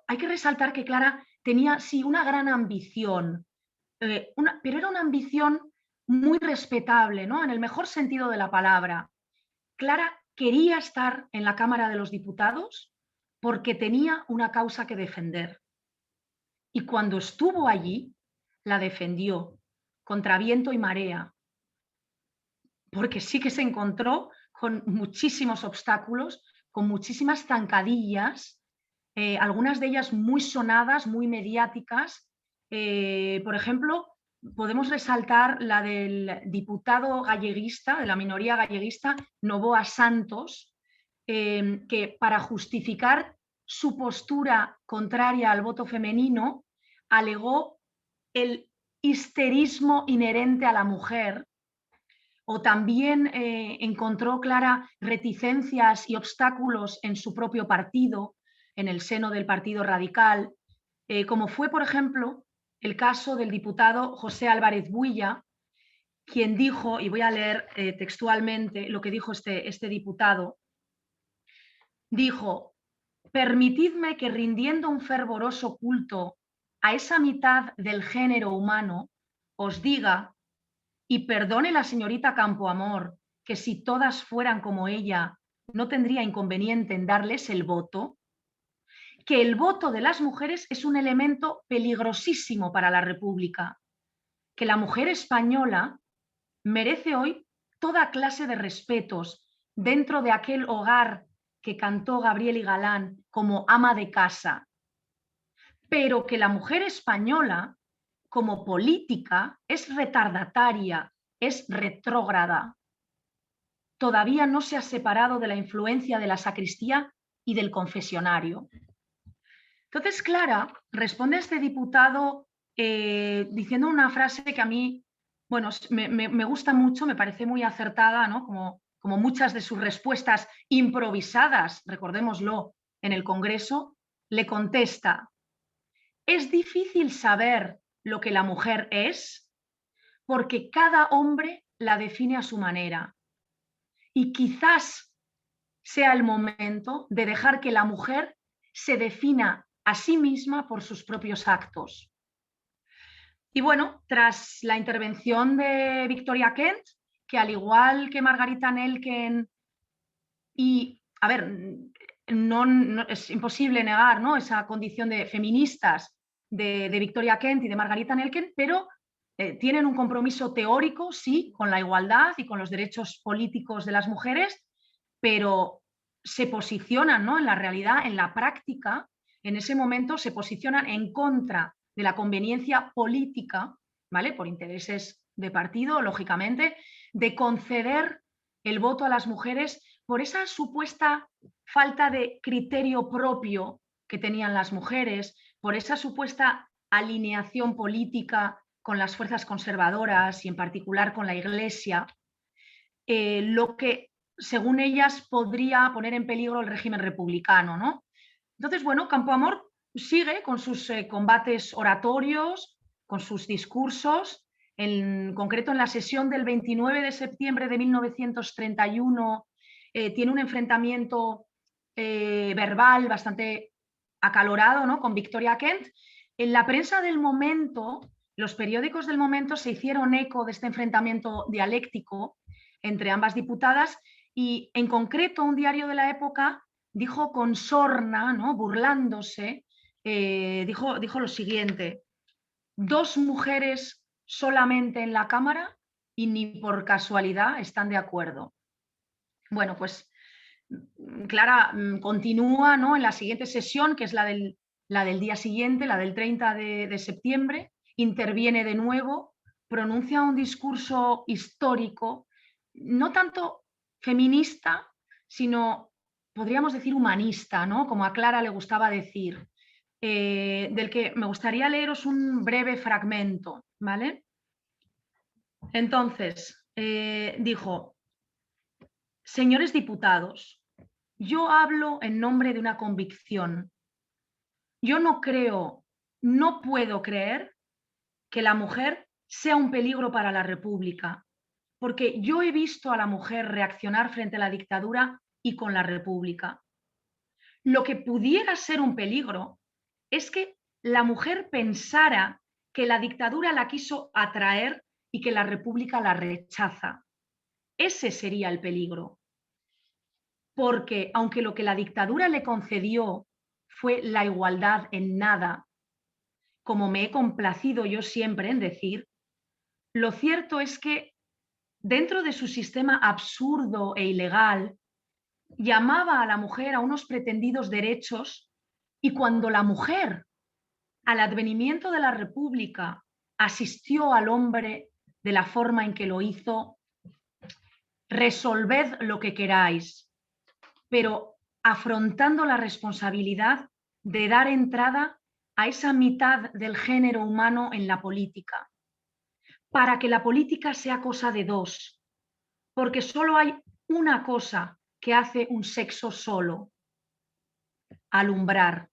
hay que resaltar que Clara tenía, sí, una gran ambición, pero era una ambición muy respetable, ¿no? En el mejor sentido de la palabra. Clara quería estar en la Cámara de los Diputados porque tenía una causa que defender. Y cuando estuvo allí, la defendió contra viento y marea, porque sí que se encontró con muchísimos obstáculos, con muchísimas zancadillas, algunas de ellas muy sonadas, muy mediáticas. Por ejemplo, podemos resaltar la del diputado galleguista, de la minoría galleguista, Novoa Santos, que para justificar su postura contraria al voto femenino alegó el histerismo inherente a la mujer, o también encontró Clara reticencias y obstáculos en su propio partido, en el seno del Partido Radical, como fue, por ejemplo, el caso del diputado José Álvarez Builla, quien dijo, y voy a leer textualmente lo que dijo este diputado, dijo: permitidme que, rindiendo un fervoroso culto a esa mitad del género humano, os diga, y perdone la señorita Campoamor, que si todas fueran como ella, no tendría inconveniente en darles el voto. que el voto de las mujeres es un elemento peligrosísimo para la República, que la mujer española merece hoy toda clase de respetos dentro de aquel hogar que cantó Gabriel y Galán como ama de casa, pero que la mujer española como política es retardataria, es retrógrada. Todavía no se ha separado de la influencia de la sacristía y del confesionario. Entonces, Clara responde a este diputado diciendo una frase que a mí, bueno, me gusta mucho, me parece muy acertada, ¿no? Como muchas de sus respuestas improvisadas, recordémoslo, en el Congreso, le contesta: es difícil saber lo que la mujer es porque cada hombre la define a su manera. Y quizás sea el momento de dejar que la mujer se defina a sí misma por sus propios actos. Y bueno, tras la intervención de Victoria Kent, que al igual que Margarita Nelken, y a ver, no es imposible negar, ¿no?, esa condición de feministas de Victoria Kent y de Margarita Nelken, pero tienen un compromiso teórico, sí, con la igualdad y con los derechos políticos de las mujeres, pero se posicionan, ¿no?, en la realidad, en la práctica, en ese momento se posicionan en contra de la conveniencia política, ¿vale?, por intereses de partido, lógicamente, de conceder el voto a las mujeres por esa supuesta falta de criterio propio que tenían las mujeres, por esa supuesta alineación política con las fuerzas conservadoras y en particular con la Iglesia, lo que, según ellas, podría poner en peligro el régimen republicano, ¿no? Entonces, bueno, Campoamor sigue con sus combates oratorios, con sus discursos, en concreto en la sesión del 29 de septiembre de 1931 tiene un enfrentamiento verbal bastante acalorado, ¿no?, con Victoria Kent. En la prensa del momento, los periódicos del momento se hicieron eco de este enfrentamiento dialéctico entre ambas diputadas y, en concreto, un diario de la época dijo con sorna, ¿no?, burlándose, dijo lo siguiente: dos mujeres solamente en la Cámara y ni por casualidad están de acuerdo. Bueno, pues Clara continúa, ¿no?, en la siguiente sesión, que es la del día siguiente, la del 30 de septiembre, interviene de nuevo, pronuncia un discurso histórico, no tanto feminista, sino, podríamos decir, humanista, ¿no?, como a Clara le gustaba decir, del que me gustaría leeros un breve fragmento, ¿vale? Entonces, dijo: señores diputados, yo hablo en nombre de una convicción. Yo no creo, no puedo creer que la mujer sea un peligro para la República, porque yo he visto a la mujer reaccionar frente a la dictadura y con la República. Lo que pudiera ser un peligro es que la mujer pensara que la dictadura la quiso atraer y que la República la rechaza. Ese sería el peligro. Porque aunque lo que la dictadura le concedió fue la igualdad en nada, como me he complacido yo siempre en decir, lo cierto es que dentro de su sistema absurdo e ilegal, llamaba a la mujer a unos pretendidos derechos, y cuando la mujer, al advenimiento de la República, asistió al hombre de la forma en que lo hizo: resolved lo que queráis, pero afrontando la responsabilidad de dar entrada a esa mitad del género humano en la política, para que la política sea cosa de dos, porque solo hay una cosa que hace un sexo solo: alumbrar.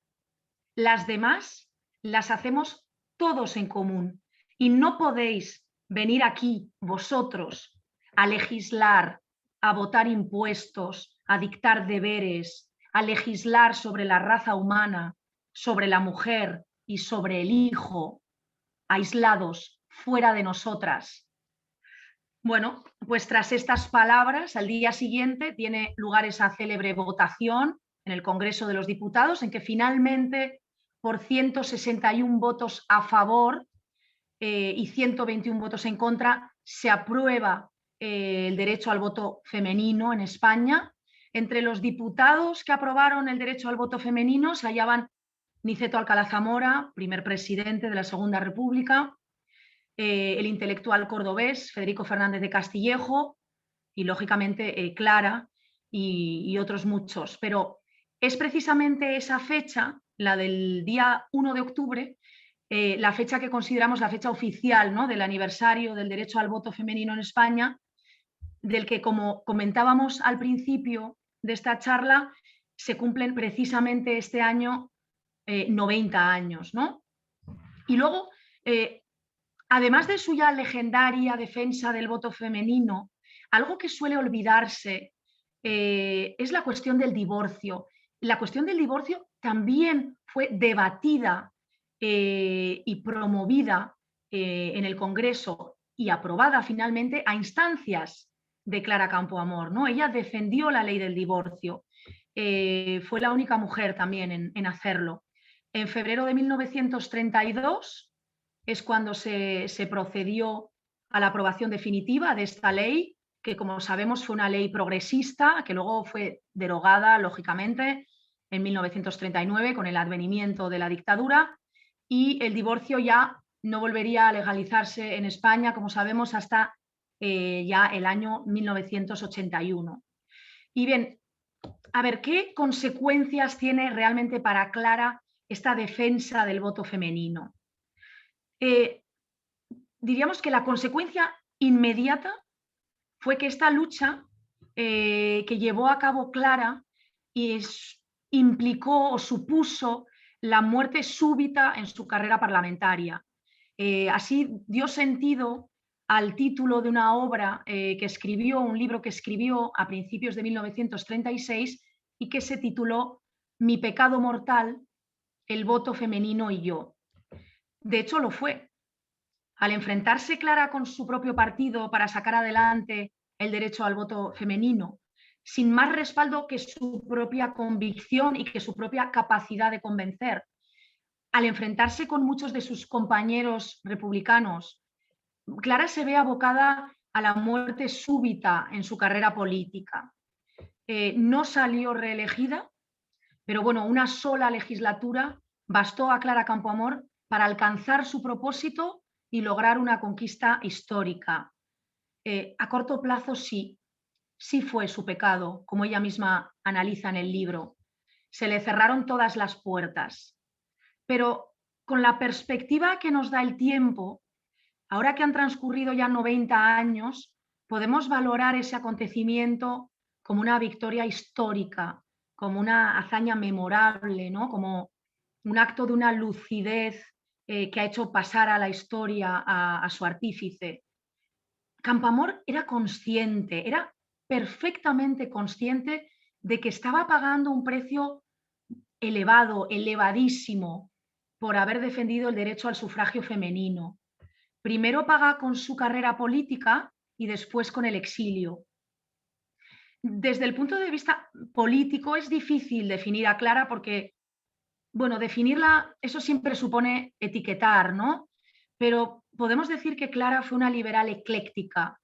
Las demás las hacemos todos en común, y no podéis venir aquí vosotros a legislar, a votar impuestos, a dictar deberes, a legislar sobre la raza humana, sobre la mujer y sobre el hijo, aislados, fuera de nosotras. Bueno, pues tras estas palabras, al día siguiente tiene lugar esa célebre votación en el Congreso de los Diputados, en que finalmente por 161 votos a favor y 121 votos en contra se aprueba el derecho al voto femenino en España. Entre los diputados que aprobaron el derecho al voto femenino se hallaban Niceto Alcalá Zamora, primer presidente de la Segunda República, el intelectual cordobés Federico Fernández de Castillejo y, lógicamente, Clara y otros muchos. Pero es precisamente esa fecha, la del día 1 de octubre, la fecha que consideramos la fecha oficial, ¿no?, del aniversario del derecho al voto femenino en España, del que, como comentábamos al principio de esta charla, se cumplen precisamente este año 90 años, ¿no? Y luego, además de su ya legendaria defensa del voto femenino, algo que suele olvidarse es la cuestión del divorcio. La cuestión del divorcio también fue debatida y promovida en el Congreso y aprobada finalmente a instancias de Clara Campoamor, ¿no? Ella defendió la ley del divorcio. Fue la única mujer también en hacerlo. En febrero de 1932 es cuando se procedió a la aprobación definitiva de esta ley, que, como sabemos, fue una ley progresista, que luego fue derogada, lógicamente, en 1939 con el advenimiento de la dictadura, y el divorcio ya no volvería a legalizarse en España, como sabemos, hasta ya el año 1981. Y bien, a ver, ¿qué consecuencias tiene realmente para Clara esta defensa del voto femenino? Diríamos que la consecuencia inmediata fue que esta lucha que llevó a cabo Clara implicó o supuso la muerte súbita en su carrera parlamentaria. Así dio sentido al título de una obra que escribió, un libro que escribió a principios de 1936 y que se tituló Mi pecado mortal, el voto femenino y yo. De hecho, lo fue. Al enfrentarse Clara con su propio partido para sacar adelante el derecho al voto femenino, sin más respaldo que su propia convicción y que su propia capacidad de convencer, al enfrentarse con muchos de sus compañeros republicanos, Clara se ve abocada a la muerte súbita en su carrera política. No salió reelegida, pero bueno, una sola legislatura bastó a Clara Campoamor para alcanzar su propósito y lograr una conquista histórica. A corto plazo sí fue su pecado, como ella misma analiza en el libro. Se le cerraron todas las puertas. Pero con la perspectiva que nos da el tiempo, ahora que han transcurrido ya 90 años, podemos valorar ese acontecimiento como una victoria histórica, como una hazaña memorable, ¿no? Como un acto de una lucidez que ha hecho pasar a la historia a su artífice. Campoamor era consciente, era perfectamente consciente de que estaba pagando un precio elevado, elevadísimo, por haber defendido el derecho al sufragio femenino. Primero paga con su carrera política y después con el exilio. Desde el punto de vista político es difícil definir a Clara porque, bueno, definirla, eso siempre supone etiquetar, ¿no? Pero podemos decir que Clara fue una liberal ecléctica,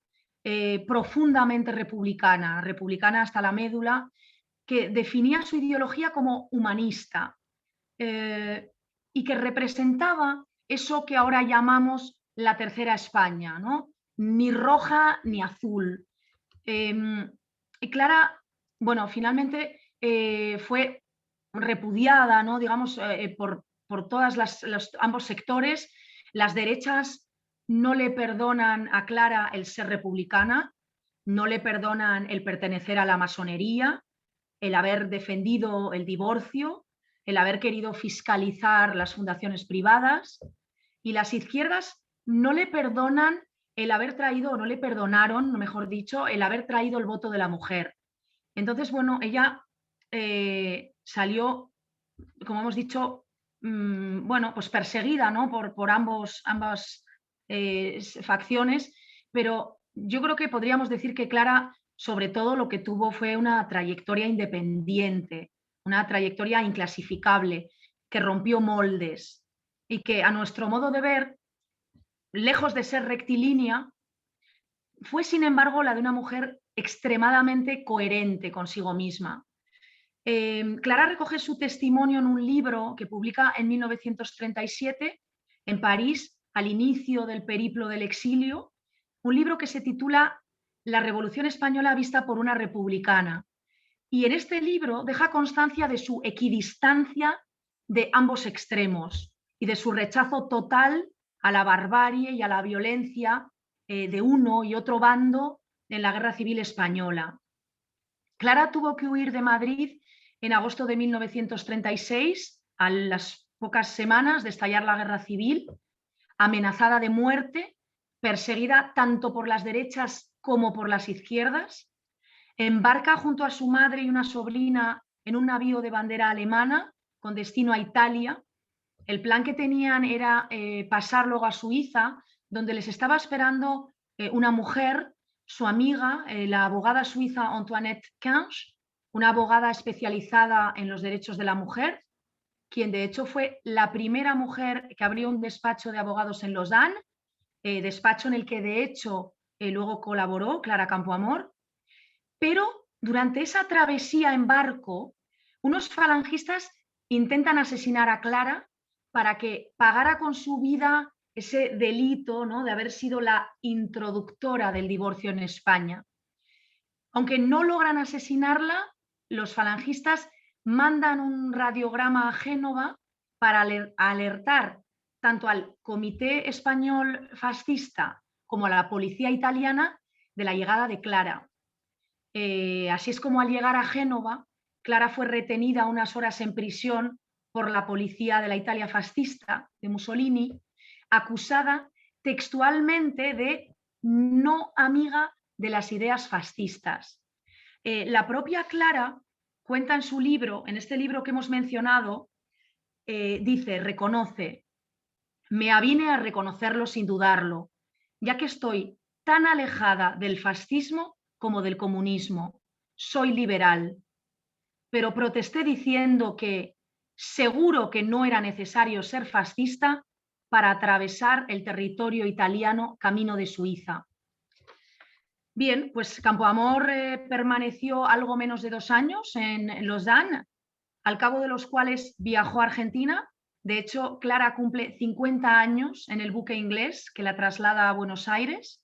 profundamente republicana, republicana hasta la médula, que definía su ideología como humanista y que representaba eso que ahora llamamos la tercera España, ¿no? Ni roja ni azul. Y Clara, bueno, finalmente fue repudiada, ¿no? Digamos, por todas ambos sectores. Las derechas no le perdonan a Clara el ser republicana, no le perdonan el pertenecer a la masonería, el haber defendido el divorcio, el haber querido fiscalizar las fundaciones privadas, y las izquierdas no le perdonan el haber traído, o no le perdonaron, mejor dicho, el haber traído el voto de la mujer. Entonces, bueno, ella salió, como hemos dicho, bueno, pues perseguida, ¿no? por ambas facciones, pero yo creo que podríamos decir que Clara, sobre todo, lo que tuvo fue una trayectoria independiente, una trayectoria inclasificable, que rompió moldes y que a nuestro modo de ver, lejos de ser rectilínea, fue sin embargo la de una mujer extremadamente coherente consigo misma. Clara recoge su testimonio en un libro que publica en 1937 en París, al inicio del periplo del exilio, un libro que se titula La Revolución Española vista por una republicana. Y en este libro deja constancia de su equidistancia de ambos extremos y de su rechazo total a la barbarie y a la violencia de uno y otro bando en la Guerra Civil Española. Clara tuvo que huir de Madrid en agosto de 1936, a las pocas semanas de estallar la Guerra Civil, amenazada de muerte, perseguida tanto por las derechas como por las izquierdas. Embarca junto a su madre y una sobrina en un navío de bandera alemana con destino a Italia. El plan que tenían era pasar luego a Suiza, donde les estaba esperando una mujer, su amiga, la abogada suiza Antoinette Kinch, una abogada especializada en los derechos de la mujer, quien de hecho fue la primera mujer que abrió un despacho de abogados en Lausanne, despacho en el que de hecho luego colaboró Clara Campoamor. Pero durante esa travesía en barco, unos falangistas intentan asesinar a Clara para que pagara con su vida ese delito, ¿no?, de haber sido la introductora del divorcio en España. Aunque no logran asesinarla, los falangistas mandan un radiograma a Génova para alertar tanto al Comité Español Fascista como a la policía italiana de la llegada de Clara. Así es como al llegar a Génova, Clara fue retenida unas horas en prisión por la policía de la Italia fascista, de Mussolini, acusada textualmente de no amiga de las ideas fascistas. La propia Clara cuenta en su libro, en este libro que hemos mencionado, dice, reconoce, me avine a reconocerlo sin dudarlo, ya que estoy tan alejada del fascismo como del comunismo. Soy liberal, pero protesté diciendo que seguro que no era necesario ser fascista para atravesar el territorio italiano camino de Suiza. Bien, pues Campoamor permaneció algo menos de 2 años en Lausanne, al cabo de los cuales viajó a Argentina. De hecho, Clara cumple 50 años en el buque inglés que la traslada a Buenos Aires.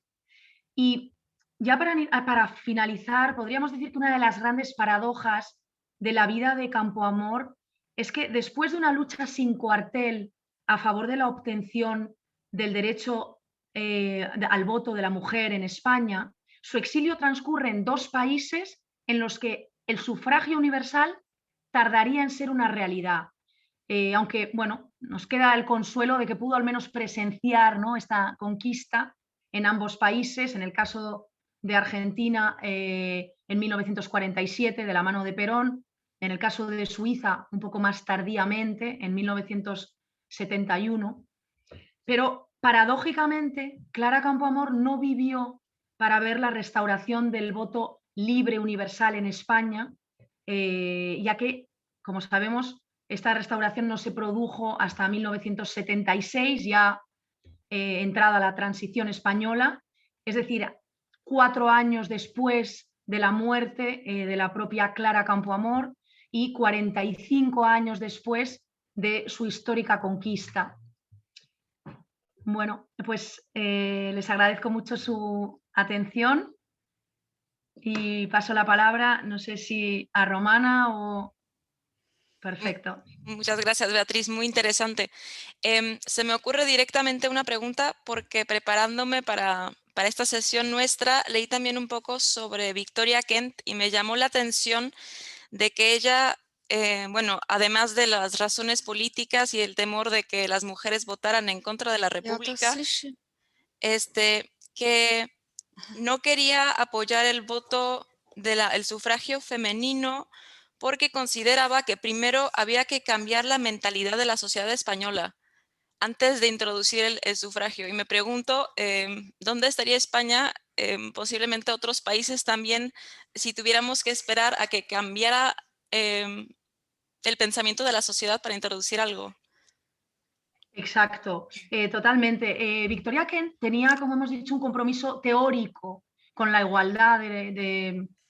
Y ya para finalizar, podríamos decir que una de las grandes paradojas de la vida de Campoamor es que después de una lucha sin cuartel a favor de la obtención del derecho al voto de la mujer en España, su exilio transcurre en 2 países en los que el sufragio universal tardaría en ser una realidad. Aunque, bueno, nos queda el consuelo de que pudo al menos presenciar, ¿no?, esta conquista en ambos países, en el caso de Argentina en 1947 de la mano de Perón, en el caso de Suiza un poco más tardíamente, en 1971. Pero paradójicamente, Clara Campoamor no vivió para ver la restauración del voto libre universal en España, ya que, como sabemos, esta restauración no se produjo hasta 1976, ya entrada la transición española, es decir, 4 años después de la muerte de la propia Clara Campoamor y 45 años después de su histórica conquista. Bueno, pues les agradezco mucho su atención y paso la palabra, no sé si a Romana o... Perfecto. Muchas gracias, Beatriz, muy interesante. Se me ocurre directamente una pregunta porque preparándome para esta sesión nuestra, leí también un poco sobre Victoria Kent y me llamó la atención de que ella, bueno, además de las razones políticas y el temor de que las mujeres votaran en contra de la República, que no quería apoyar el voto el sufragio femenino porque consideraba que primero había que cambiar la mentalidad de la sociedad española antes de introducir el sufragio. Y me pregunto, ¿dónde estaría España, posiblemente otros países también, si tuviéramos que esperar a que cambiara el pensamiento de la sociedad para introducir algo. Exacto, totalmente. Victoria Kent tenía, como hemos dicho, un compromiso teórico con la igualdad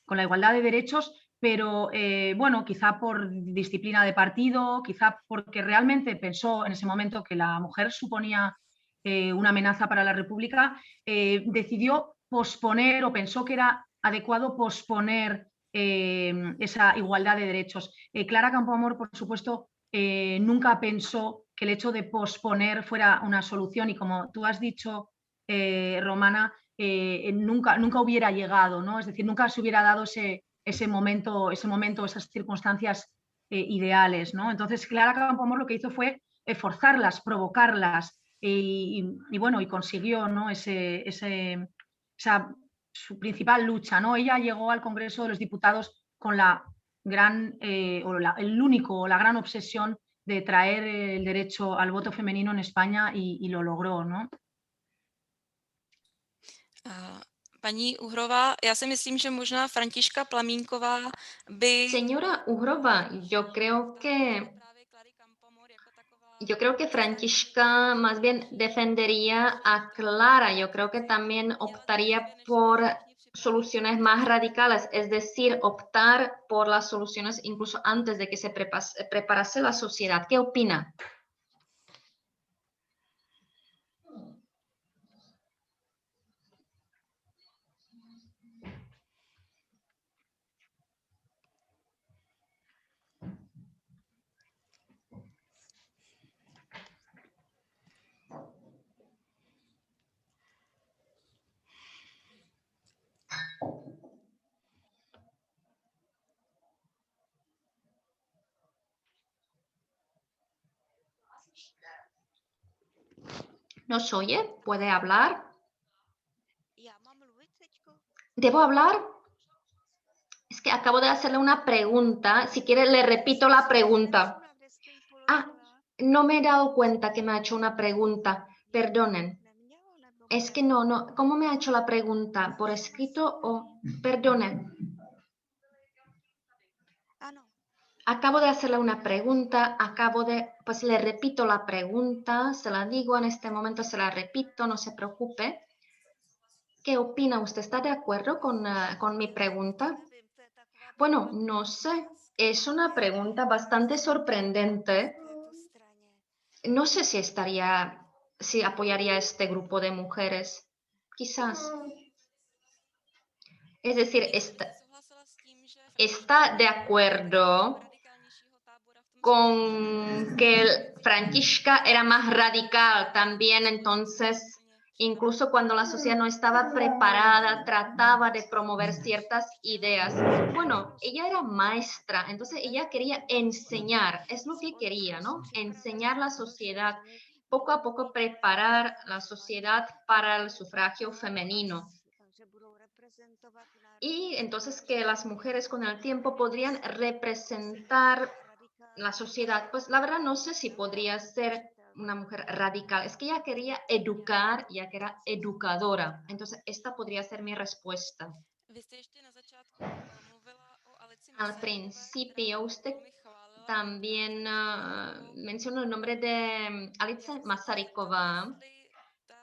con la igualdad de derechos, pero bueno, quizá por disciplina de partido, quizá porque realmente pensó en ese momento que la mujer suponía una amenaza para la República, decidió posponer o pensó que era adecuado posponer esa igualdad de derechos. Clara Campoamor, por supuesto, nunca pensó que el hecho de posponer fuera una solución y como tú has dicho, Romana, nunca hubiera llegado, ¿no? Es decir, nunca se hubiera dado ese momento, esas circunstancias ideales, ¿no? Entonces, Clara Campoamor lo que hizo fue forzarlas, provocarlas y bueno, y consiguió, ¿no? Su principal lucha, ¿no? Ella llegó al Congreso de los Diputados con la gran, la gran obsesión de traer el derecho al voto femenino en España y lo logró, ¿no? Paní Uhrová, já si myslím, že možná Františka Plamínková by... Señora Uhrova, yo creo que Františka más bien defendería a Clara. Yo creo que también optaría por soluciones más radicales, es decir, optar por las soluciones incluso antes de que se preparase la sociedad. ¿Qué opina? ¿Nos oye? ¿Puede hablar? ¿Debo hablar? Es que acabo de hacerle una pregunta. Si quiere, le repito la pregunta. Ah, no me he dado cuenta que me ha hecho una pregunta. Perdonen. Es que no. ¿Cómo me ha hecho la pregunta? ¿Por escrito o...? Perdonen. Acabo de hacerle una pregunta, pues le repito la pregunta, se la digo en este momento, se la repito, no se preocupe. ¿Qué opina usted? ¿Está de acuerdo con mi pregunta? Bueno, no sé, es una pregunta bastante sorprendente. No sé si apoyaría a este grupo de mujeres, quizás. Es decir, está de acuerdo con que Františka era más radical también, entonces, incluso cuando la sociedad no estaba preparada, trataba de promover ciertas ideas. Bueno, ella era maestra, entonces ella quería enseñar, es lo que quería, ¿no? Enseñar la sociedad, poco a poco preparar la sociedad para el sufragio femenino. Y entonces que las mujeres con el tiempo podrían representar la sociedad. Pues la verdad no sé si podría ser una mujer radical. Es que ella quería educar, ya que era educadora. Entonces esta podría ser mi respuesta. Al principio usted también mencionó el nombre de Alice Masaryková,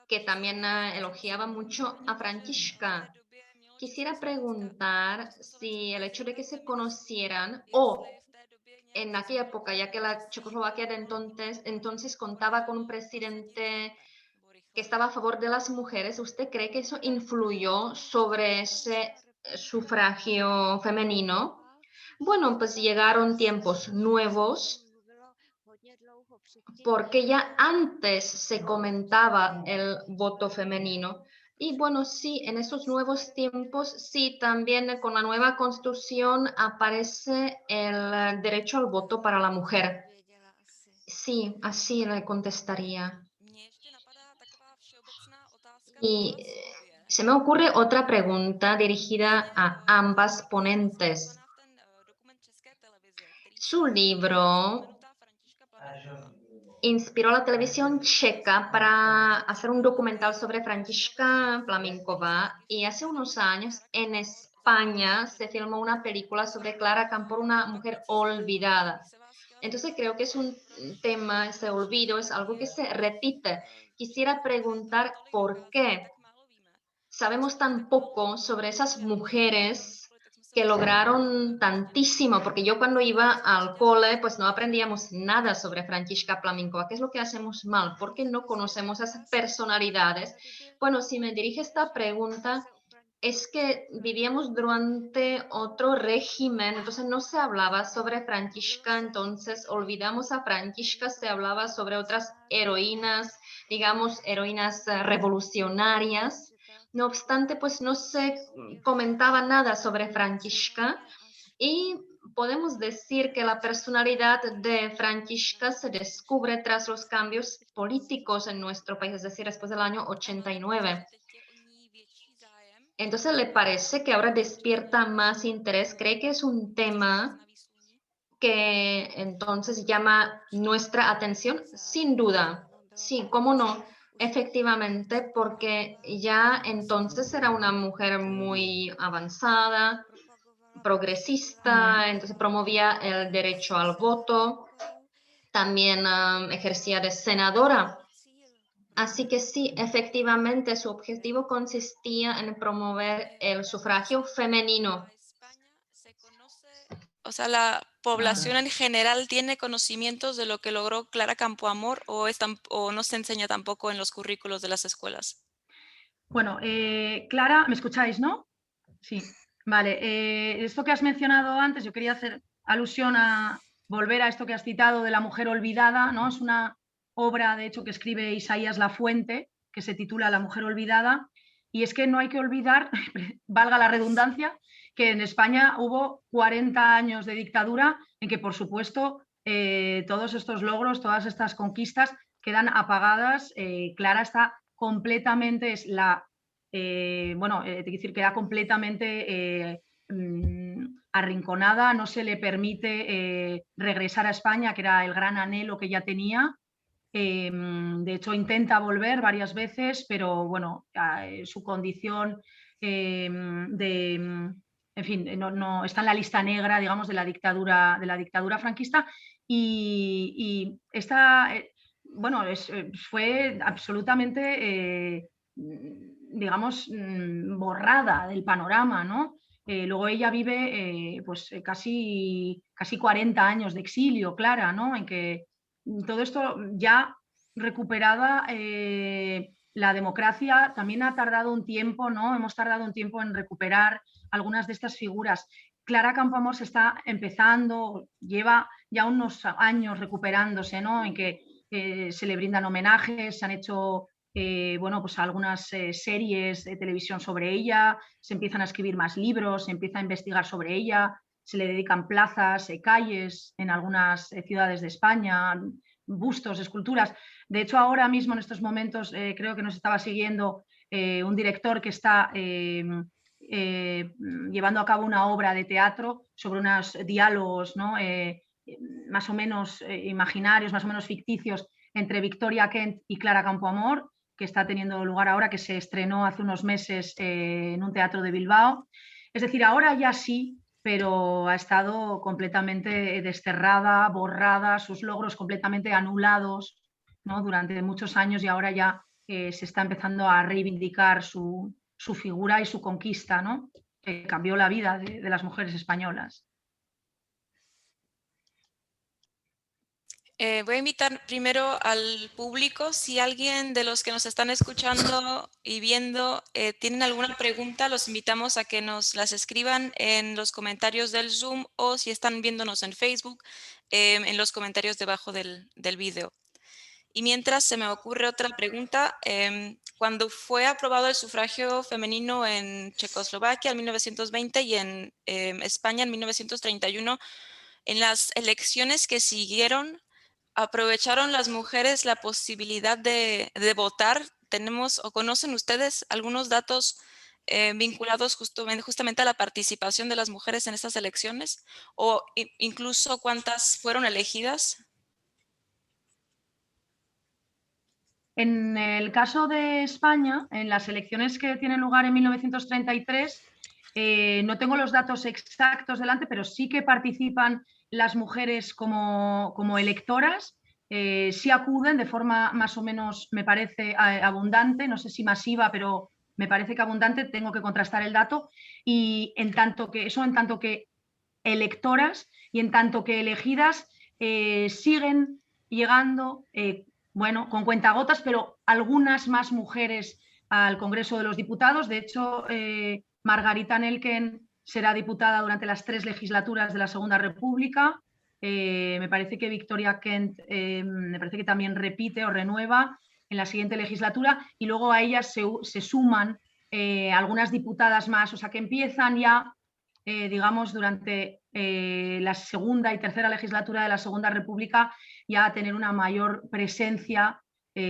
que también elogiaba mucho a Františka. Quisiera preguntar si el hecho de que se conocieran o en aquella época, ya que la Checoslovaquia de entonces contaba con un presidente que estaba a favor de las mujeres, ¿usted cree que eso influyó sobre ese sufragio femenino? Bueno, pues llegaron tiempos nuevos porque ya antes se comentaba el voto femenino. Y bueno, sí, en esos nuevos tiempos, sí, también con la nueva constitución aparece el derecho al voto para la mujer. Sí, así le contestaría. Y se me ocurre otra pregunta dirigida a ambas ponentes. Su libro inspiró a la televisión checa para hacer un documental sobre Františka Plamínková y hace unos años en España se filmó una película sobre Clara Campoamor, una mujer olvidada. Entonces creo que es un tema, ese olvido es algo que se repite. Quisiera preguntar por qué sabemos tan poco sobre esas mujeres que lograron tantísimo, porque yo cuando iba al cole, pues no aprendíamos nada sobre Františka Plamenková. ¿Qué es lo que hacemos mal? ¿Por qué no conocemos esas personalidades? Bueno, si me dirige esta pregunta, es que vivíamos durante otro régimen, entonces no se hablaba sobre Františka, entonces olvidamos a Františka, se hablaba sobre otras heroínas, digamos, heroínas revolucionarias. No obstante, pues no se comentaba nada sobre Františka y podemos decir que la personalidad de Františka se descubre tras los cambios políticos en nuestro país, es decir, después del año 89. Entonces, ¿le parece que ahora despierta más interés? ¿Cree que es un tema que entonces llama nuestra atención? Sin duda, sí, cómo no, efectivamente, porque ya entonces era una mujer muy avanzada, progresista, entonces promovía el derecho al voto, también ejercía de senadora. Así que sí, efectivamente, su objetivo consistía en promover el sufragio femenino. O sea, ¿la población en general tiene conocimientos de lo que logró Clara Campoamor o no se enseña tampoco en los currículos de las escuelas? Bueno, Clara, ¿me escucháis, no? Sí, vale. Esto que has mencionado antes, yo quería hacer alusión a volver a esto que has citado de la mujer olvidada, ¿no? Es una obra, de hecho, que escribe Isaías Lafuente, que se titula La mujer olvidada, y es que no hay que olvidar, valga la redundancia, que en España hubo 40 años de dictadura en que, por supuesto, todos estos logros, todas estas conquistas quedan apagadas. Clara está completamente, es la bueno, te quiero decir, queda completamente arrinconada, no se le permite regresar a España, que era el gran anhelo que ella tenía. De hecho, intenta volver varias veces, pero bueno, su condición en fin, no, está en la lista negra, digamos, de la dictadura franquista. Y esta, bueno, fue absolutamente digamos, borrada del panorama, ¿no? Luego ella vive pues, casi 40 años de exilio, Clara, ¿no? En que todo esto ya recuperada la democracia también ha tardado un tiempo, ¿no? Hemos tardado un tiempo en recuperar algunas de estas figuras. Clara Campoamor se está empezando, lleva ya unos años recuperándose, ¿no? En que se le brindan homenajes, se han hecho bueno, pues algunas series de televisión sobre ella, se empiezan a escribir más libros, se empieza a investigar sobre ella, se le dedican plazas, calles en algunas ciudades de España, bustos, esculturas. De hecho, ahora mismo en estos momentos creo que nos estaba siguiendo un director que está llevando a cabo una obra de teatro sobre unos diálogos, ¿no? Más o menos imaginarios, más o menos ficticios entre Victoria Kent y Clara Campoamor, que está teniendo lugar ahora, que se estrenó hace unos meses en un teatro de Bilbao. Es decir, ahora ya sí, pero ha estado completamente desterrada, borrada, sus logros completamente anulados, ¿no? Durante muchos años, y ahora ya se está empezando a reivindicar su figura y su conquista, ¿no? Que cambió la vida de las mujeres españolas. Voy a invitar primero al público. Si alguien de los que nos están escuchando y viendo tienen alguna pregunta, los invitamos a que nos las escriban en los comentarios del Zoom o si están viéndonos en Facebook, en los comentarios debajo del vídeo. Y mientras se me ocurre otra pregunta, cuando fue aprobado el sufragio femenino en Checoslovaquia en 1920 y en España en 1931, en las elecciones que siguieron, ¿aprovecharon las mujeres la posibilidad de votar? ¿Tenemos o conocen ustedes algunos datos vinculados justamente a la participación de las mujeres en estas elecciones? ¿O incluso cuántas fueron elegidas? En el caso de España, en las elecciones que tienen lugar en 1933, No tengo los datos exactos delante, pero sí que participan las mujeres como electoras. Sí acuden de forma más o menos, me parece, abundante, no sé si masiva, pero me parece que abundante, tengo que contrastar el dato. Y en tanto que electoras y en tanto que elegidas siguen llegando, bueno, con cuentagotas, pero algunas más mujeres al Congreso de los Diputados. De hecho, Margarita Nelken será diputada durante las 3 legislaturas de la Segunda República. Me parece que Victoria Kent me parece que también repite o renueva en la siguiente legislatura, y luego a ellas se suman algunas diputadas más, o sea que empiezan ya, digamos, durante la segunda y tercera legislatura de la Segunda República ya a tener una mayor presencia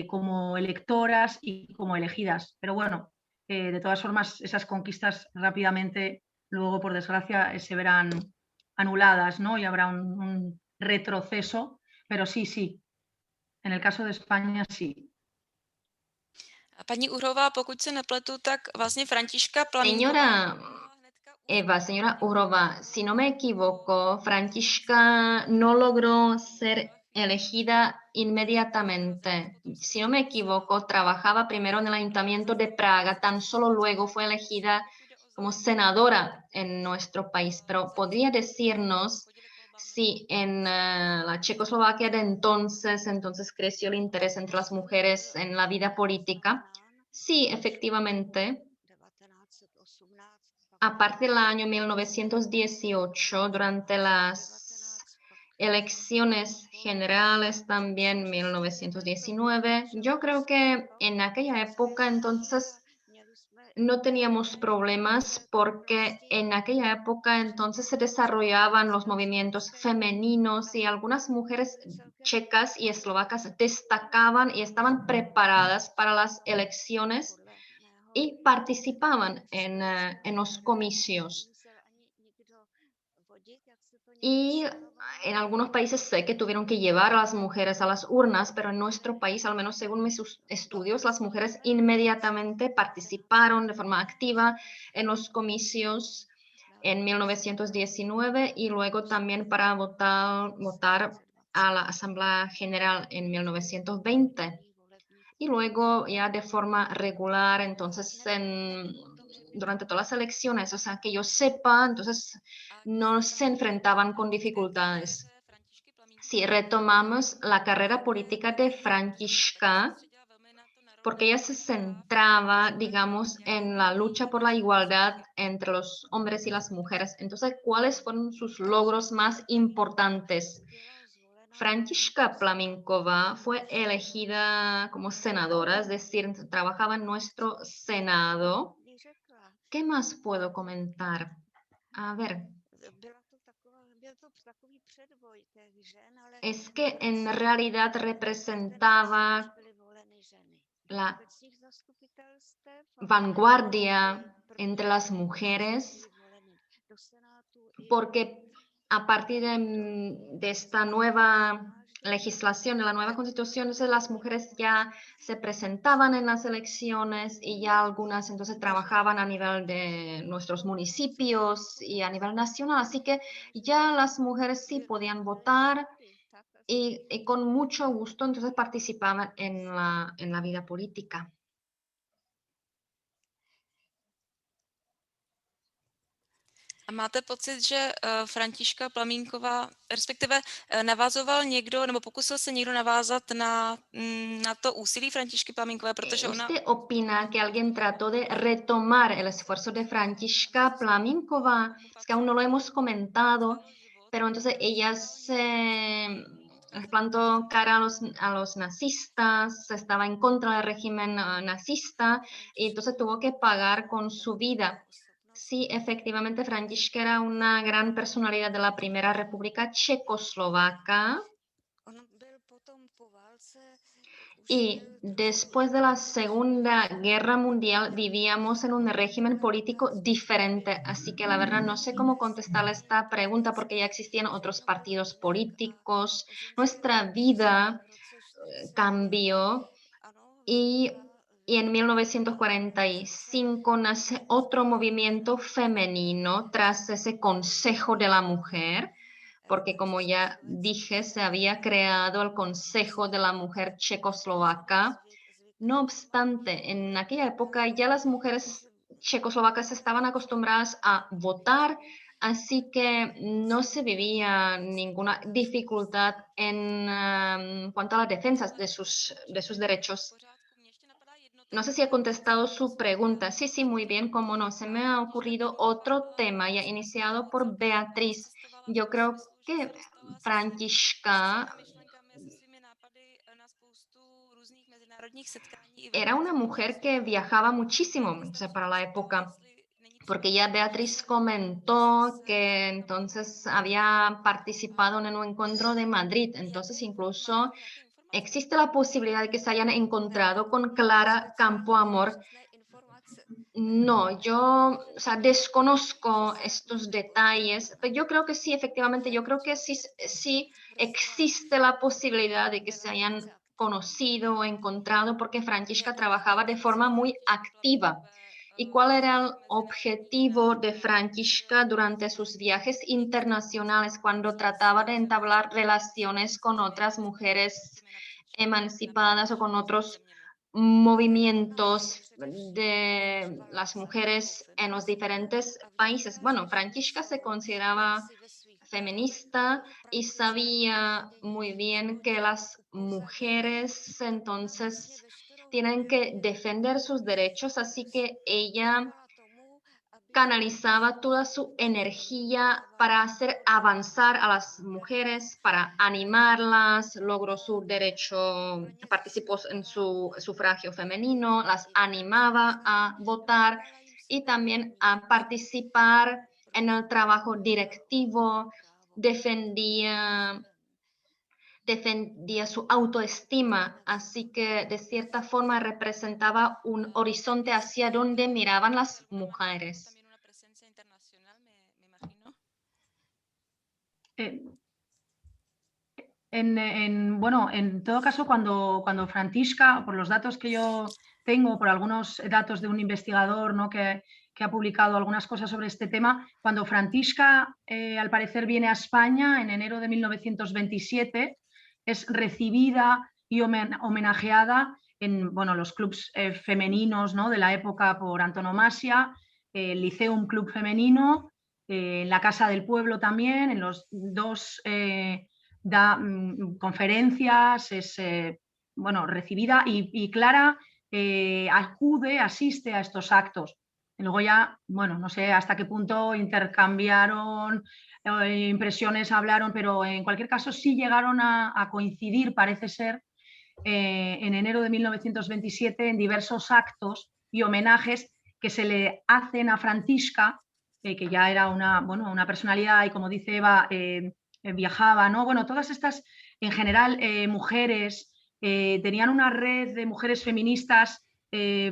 como electoras y como elegidas. Pero bueno, de todas formas, esas conquistas rápidamente, luego, por desgracia, se verán anuladas, ¿no? Y habrá un retroceso, pero sí, sí, en el caso de España, sí. Paní Uhrová, pokud se nepletu, tak vlastně Františka Plamínková... Señora Eva, señora Uhrová, si no me equivoco, Františka no logró ser elegida inmediatamente. Si no me equivoco, trabajaba primero en el Ayuntamiento de Praga, tan solo luego fue elegida como senadora en nuestro país. Pero ¿podría decirnos si en la Checoslovaquia de entonces creció el interés entre las mujeres en la vida política? Sí, efectivamente. A partir del año 1918, durante las elecciones generales también 1919, yo creo que en aquella época entonces no teníamos problemas porque en aquella época entonces se desarrollaban los movimientos femeninos y algunas mujeres checas y eslovacas destacaban y estaban preparadas para las elecciones y participaban en los comicios. Y en algunos países sé que tuvieron que llevar a las mujeres a las urnas, pero en nuestro país, al menos según mis estudios, las mujeres inmediatamente participaron de forma activa en los comicios en 1919 y luego también para votar a la Asamblea General en 1920. Y luego ya de forma regular, entonces durante todas las elecciones, o sea, que yo sepa, entonces no se enfrentaban con dificultades. Si retomamos la carrera política de Františka, porque ella se centraba, digamos, en la lucha por la igualdad entre los hombres y las mujeres. Entonces, ¿cuáles fueron sus logros más importantes? Františka Plamínková fue elegida como senadora, es decir, trabajaba en nuestro Senado. ¿Qué más puedo comentar? A ver, es que en realidad representaba la vanguardia entre las mujeres, porque a partir de esta nueva legislación, de la nueva constitución, las mujeres ya se presentaban en las elecciones y ya algunas entonces trabajaban a nivel de nuestros municipios y a nivel nacional, así que ya las mujeres sí podían votar y con mucho gusto entonces participaban en la vida política. A máte pocit, že Františka Plamínková, respektive navazoval někdo, nebo pokusil se někdo navázat na to úsilí Františky Plamínkové, protože ona... ¿Usted opina que alguien trató de retomar el esfuerzo de Františka Plamínková? Es que aún no lo hemos comentado, pero entonces ella se plantó cara a los nazistas, estaba en contra del régimen nazista y entonces tuvo que pagar con su vida. Sí, efectivamente, Františka era una gran personalidad de la Primera República Checoslovaca. Y después de la Segunda Guerra Mundial vivíamos en un régimen político diferente, así que la verdad no sé cómo contestar esta pregunta porque ya existían otros partidos políticos, nuestra vida cambió y y en 1945 nace otro movimiento femenino tras ese Consejo de la Mujer, porque como ya dije, se había creado el Consejo de la Mujer checoslovaca. No obstante, en aquella época ya las mujeres checoslovacas estaban acostumbradas a votar, así que no se vivía ninguna dificultad en cuanto a la defensa de sus derechos. No sé si ha contestado su pregunta. Sí, sí, muy bien, cómo no. Se me ha ocurrido otro tema ya iniciado por Beatriz. Yo creo que Františka era una mujer que viajaba muchísimo, o sea, para la época, porque ya Beatriz comentó que entonces había participado en un encuentro de Madrid, entonces incluso existe la posibilidad de que se hayan encontrado con Clara Campoamor. No, yo, o sea, desconozco estos detalles, pero yo creo que sí, efectivamente, yo creo que sí existe la posibilidad de que se hayan conocido o encontrado, porque Františka trabajaba de forma muy activa. ¿Y cuál era el objetivo de Františka durante sus viajes internacionales cuando trataba de entablar relaciones con otras mujeres emancipadas o con otros movimientos de las mujeres en los diferentes países? Bueno, Františka se consideraba feminista y sabía muy bien que las mujeres entonces tienen que defender sus derechos, así que ella canalizaba toda su energía para hacer avanzar a las mujeres, para animarlas, logró su derecho, participó en su sufragio femenino, las animaba a votar y también a participar en el trabajo directivo, defendía su autoestima, así que de cierta forma representaba un horizonte hacia donde miraban las mujeres. Bueno, en todo caso, cuando Františka, por los datos que yo tengo, por algunos datos de un investigador, ¿no?, que ha publicado algunas cosas sobre este tema, cuando Františka al parecer viene a España en enero de 1927, es recibida y homenajeada en, bueno, los clubs femeninos, ¿no?, de la época por antonomasia, el Liceum Club Femenino, en la Casa del Pueblo también, en los dos da conferencias, es bueno, recibida y Clara asiste a estos actos. Y luego ya, bueno, no sé hasta qué punto intercambiaron impresiones, hablaron, pero en cualquier caso sí llegaron a coincidir, parece ser, en enero de 1927 en diversos actos y homenajes que se le hacen a Františka, que ya era bueno, una personalidad y, como dice Eva, viajaba, ¿no? Bueno, todas estas, en general, mujeres, tenían una red de mujeres feministas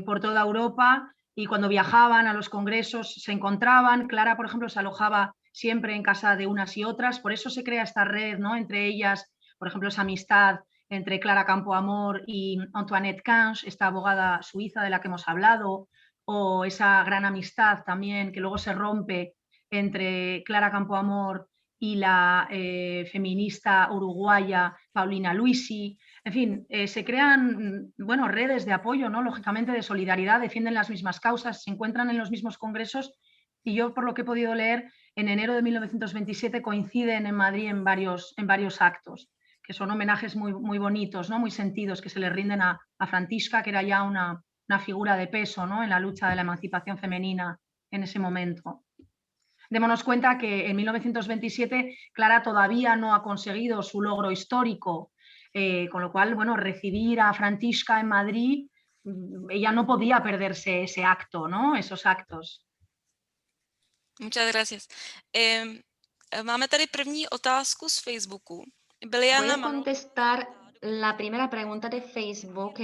por toda Europa, y cuando viajaban a los congresos se encontraban. Clara, por ejemplo, se alojaba siempre en casa de unas y otras, por eso se crea esta red, ¿no?, entre ellas, por ejemplo, esa amistad entre Clara Campoamor y Antoinette Cange, esta abogada suiza de la que hemos hablado, o esa gran amistad también que luego se rompe entre Clara Campoamor y la feminista uruguaya Paulina Luisi. En fin, se crean, bueno, redes de apoyo, ¿no?, lógicamente de solidaridad, defienden las mismas causas, se encuentran en los mismos congresos, y yo, por lo que he podido leer, en enero de 1927 coinciden en Madrid en varios actos, que son homenajes muy bonitos, ¿no?, muy sentidos, que se le rinden a Františka, que era ya una figura de peso, ¿no?, en la lucha de la emancipación femenina en ese momento. Démonos cuenta que en 1927 Clara todavía no ha conseguido su logro histórico, con lo cual, bueno, recibir a Františka en Madrid, ella no podía perderse ese acto, ¿no?, esos actos. Muchas gracias. Máme tady první otázku z Facebooku. Voy a contestar la primera pregunta de Facebook.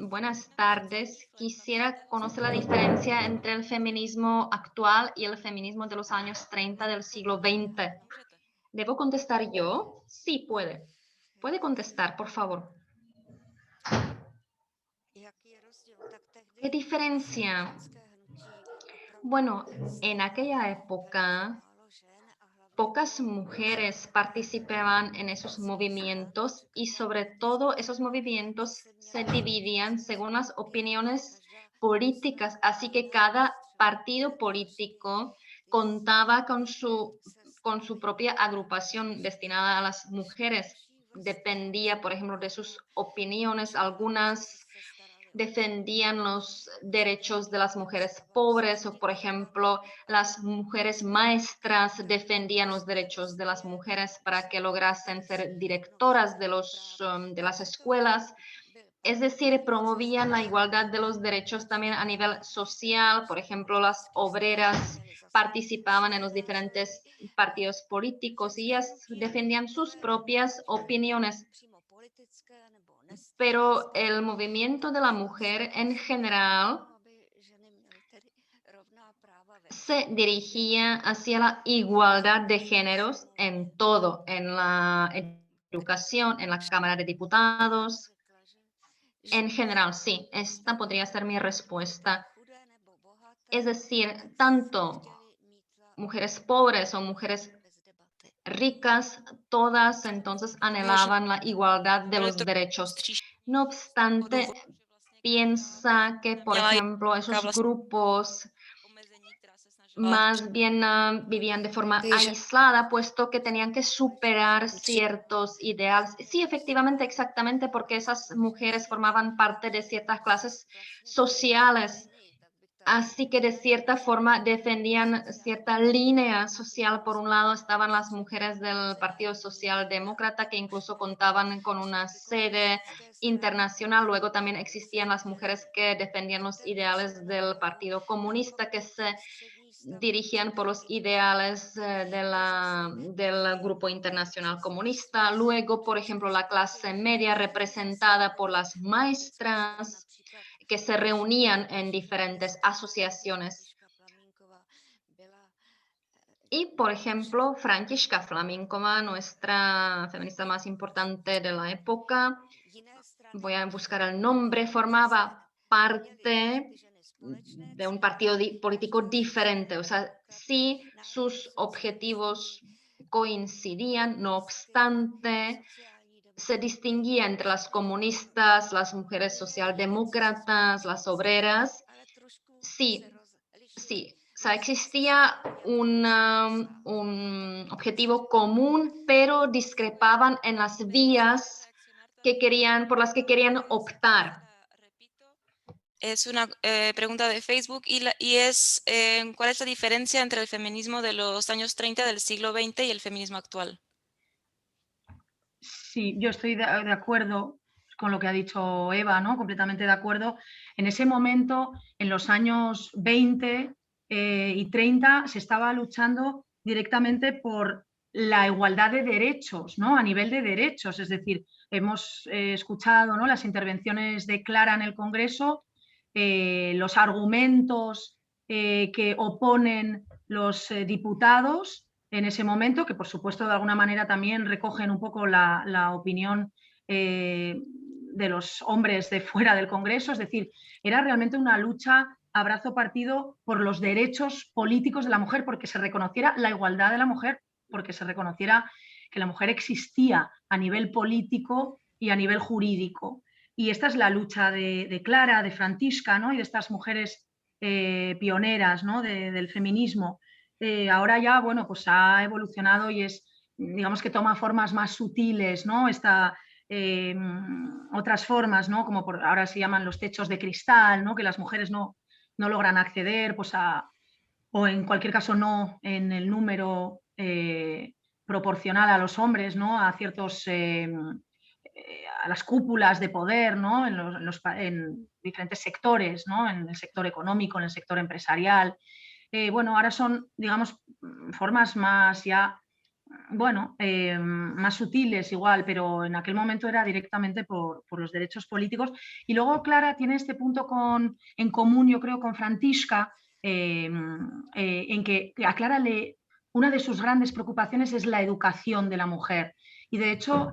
Buenas tardes. Quisiera conocer la diferencia entre el feminismo actual y el feminismo de los años 30 del siglo XX. ¿Debo contestar yo? Sí, puede. Puede contestar, por favor. ¿Qué diferencia? Bueno, en aquella época pocas mujeres participaban en esos movimientos y sobre todo esos movimientos se dividían según las opiniones políticas, así que cada partido político contaba con su propia agrupación destinada a las mujeres. Dependía, por ejemplo, de sus opiniones. Algunas defendían los derechos de las mujeres pobres o, por ejemplo, las mujeres maestras defendían los derechos de las mujeres para que lograsen ser directoras de las escuelas. Es decir, promovían la igualdad de los derechos también a nivel social. Por ejemplo, las obreras participaban en los diferentes partidos políticos y ellas defendían sus propias opiniones. Pero el movimiento de la mujer en general se dirigía hacia la igualdad de géneros en todo, en la educación, en la Cámara de Diputados. En general, sí, esta podría ser mi respuesta. Es decir, tanto mujeres pobres o mujeres ricas, todas entonces anhelaban la igualdad de los derechos. No obstante, piensa que, por ejemplo, esos grupos más bien vivían de forma aislada, puesto que tenían que superar ciertos ideales. Sí, efectivamente, exactamente, porque esas mujeres formaban parte de ciertas clases sociales. Así que de cierta forma defendían cierta línea social. Por un lado estaban las mujeres del Partido Socialdemócrata, que incluso contaban con una sede internacional. Luego también existían las mujeres que defendían los ideales del Partido Comunista, que se dirigían por los ideales del Grupo Internacional Comunista. Luego, por ejemplo, la clase media representada por las maestras, que se reunían en diferentes asociaciones. Y, por ejemplo, Františka Flamenková, nuestra feminista más importante de la época, voy a buscar el nombre, formaba parte de un partido político diferente. O sea, sí, sus objetivos coincidían, no obstante, se distinguía entre las comunistas, las mujeres socialdemócratas, las obreras. Sí, sí. O sea, existía un objetivo común, pero discrepaban en las vías por las que querían optar. Es una pregunta de Facebook y es ¿cuál es la diferencia entre el feminismo de los años 30 del siglo XX y el feminismo actual? Sí, yo estoy de acuerdo con lo que ha dicho Eva, ¿no? Completamente de acuerdo. En ese momento, en los años 20 y 30, se estaba luchando directamente por la igualdad de derechos, ¿no? A nivel de derechos. Es decir, hemos escuchado, ¿no?, las intervenciones de Clara en el Congreso, los argumentos que oponen los diputados en ese momento, que por supuesto de alguna manera también recogen un poco la opinión de los hombres de fuera del Congreso. Es decir, era realmente una lucha a brazo partido por los derechos políticos de la mujer, porque se reconociera la igualdad de la mujer, porque se reconociera que la mujer existía a nivel político y a nivel jurídico. Y esta es la lucha de Clara, de Františka, ¿no?, y de estas mujeres pioneras, ¿no?, del feminismo. Ahora ya, bueno, pues ha evolucionado y es, digamos que toma formas más sutiles, ¿no? Otras formas, ¿no?, como ahora se llaman los techos de cristal, ¿no?, que las mujeres no logran acceder, pues o en cualquier caso no en el número proporcional a los hombres, ¿no?, a ciertos a las cúpulas de poder, ¿no?, en diferentes sectores, ¿no?, en el sector económico, en el sector empresarial. Bueno, ahora son, digamos, formas más ya, bueno, más sutiles igual, pero en aquel momento era directamente por los derechos políticos. Y luego Clara tiene este punto en común, yo creo, con Františka, en que a Clara una de sus grandes preocupaciones es la educación de la mujer. Y de hecho,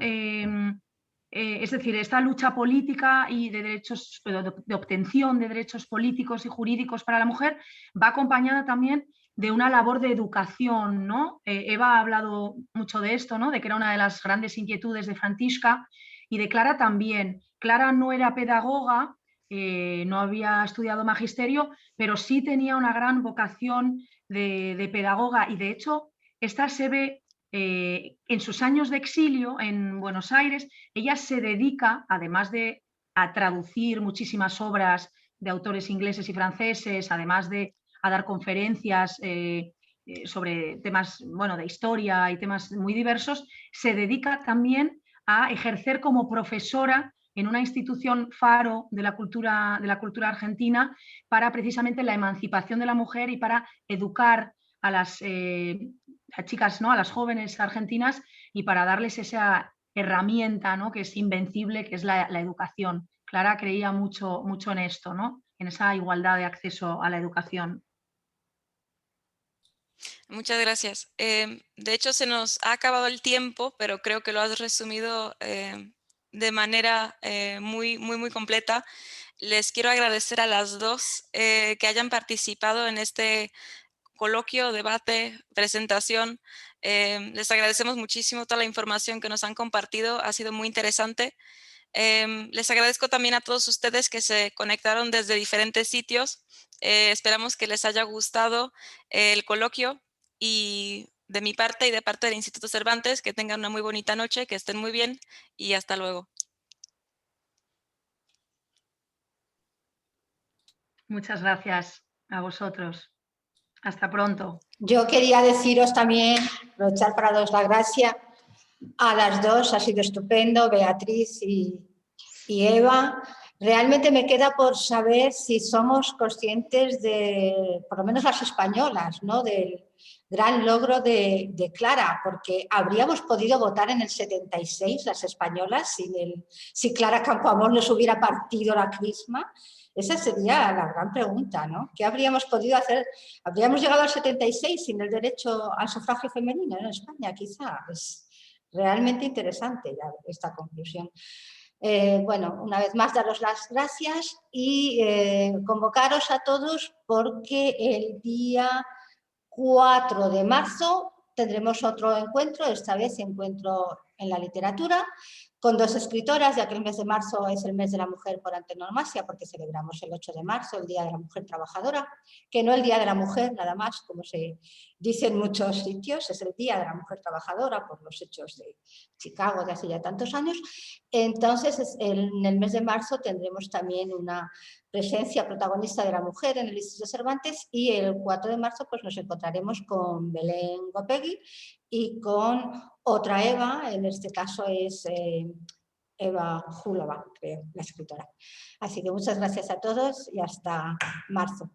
es decir, esta lucha política y de derechos, de obtención de derechos políticos y jurídicos para la mujer va acompañada también de una labor de educación, ¿no? Eva ha hablado mucho de esto, ¿no? De que era una de las grandes inquietudes de Francisca y de Clara también. Clara no era pedagoga, no había estudiado magisterio, pero sí tenía una gran vocación de pedagoga y de hecho esta se ve en sus años de exilio en Buenos Aires. Ella se dedica, además de a traducir muchísimas obras de autores ingleses y franceses, además de a dar conferencias sobre temas, bueno, de historia y temas muy diversos, se dedica también a ejercer como profesora en una institución faro de la cultura argentina para precisamente la emancipación de la mujer y para educar a las chicas, ¿no? A las jóvenes argentinas y para darles esa herramienta, ¿no? Que es invencible, que es la educación. Clara creía mucho en esto, ¿no? En esa igualdad de acceso a la educación. Muchas gracias. De hecho, se nos ha acabado el tiempo, pero creo que lo has resumido de manera muy completa. Les quiero agradecer a las dos que hayan participado en este coloquio, debate, presentación. Les agradecemos muchísimo toda la información que nos han compartido. Ha sido muy interesante. Les agradezco también a todos ustedes que se conectaron desde diferentes sitios. Esperamos que les haya gustado el coloquio y de mi parte y de parte del Instituto Cervantes, que tengan una muy bonita noche, que estén muy bien y hasta luego. Muchas gracias a vosotros. Hasta pronto. Yo quería deciros también, aprovechar para daros la gracia a las dos, ha sido estupendo, Beatriz y Eva. Realmente me queda por saber si somos conscientes de, por lo menos las españolas, ¿no? Del gran logro de Clara, porque habríamos podido votar en el 76 las españolas si Clara Campoamor nos hubiera partido la crisma. Esa sería la gran pregunta, ¿no? ¿Qué habríamos podido hacer? ¿Habríamos llegado al 76 sin el derecho al sufragio femenino en España? Quizá. Es realmente interesante esta conclusión. Bueno, una vez más daros las gracias y convocaros a todos porque el día 4 de marzo tendremos otro encuentro, esta vez encuentro en la literatura, con dos escritoras, ya que el mes de marzo es el mes de la mujer por antonomasia, porque celebramos el 8 de marzo, el Día de la Mujer Trabajadora, que no el Día de la Mujer, nada más, como se dice en muchos sitios, es el Día de la Mujer Trabajadora por los hechos de Chicago de hace ya tantos años. Entonces, en el mes de marzo tendremos también una presencia protagonista de la mujer en el Instituto Cervantes y el 4 de marzo pues, nos encontraremos con Belén Gopegui y con otra Eva, en este caso es Eva Julova, creo, la escritora. Así que muchas gracias a todos y hasta marzo.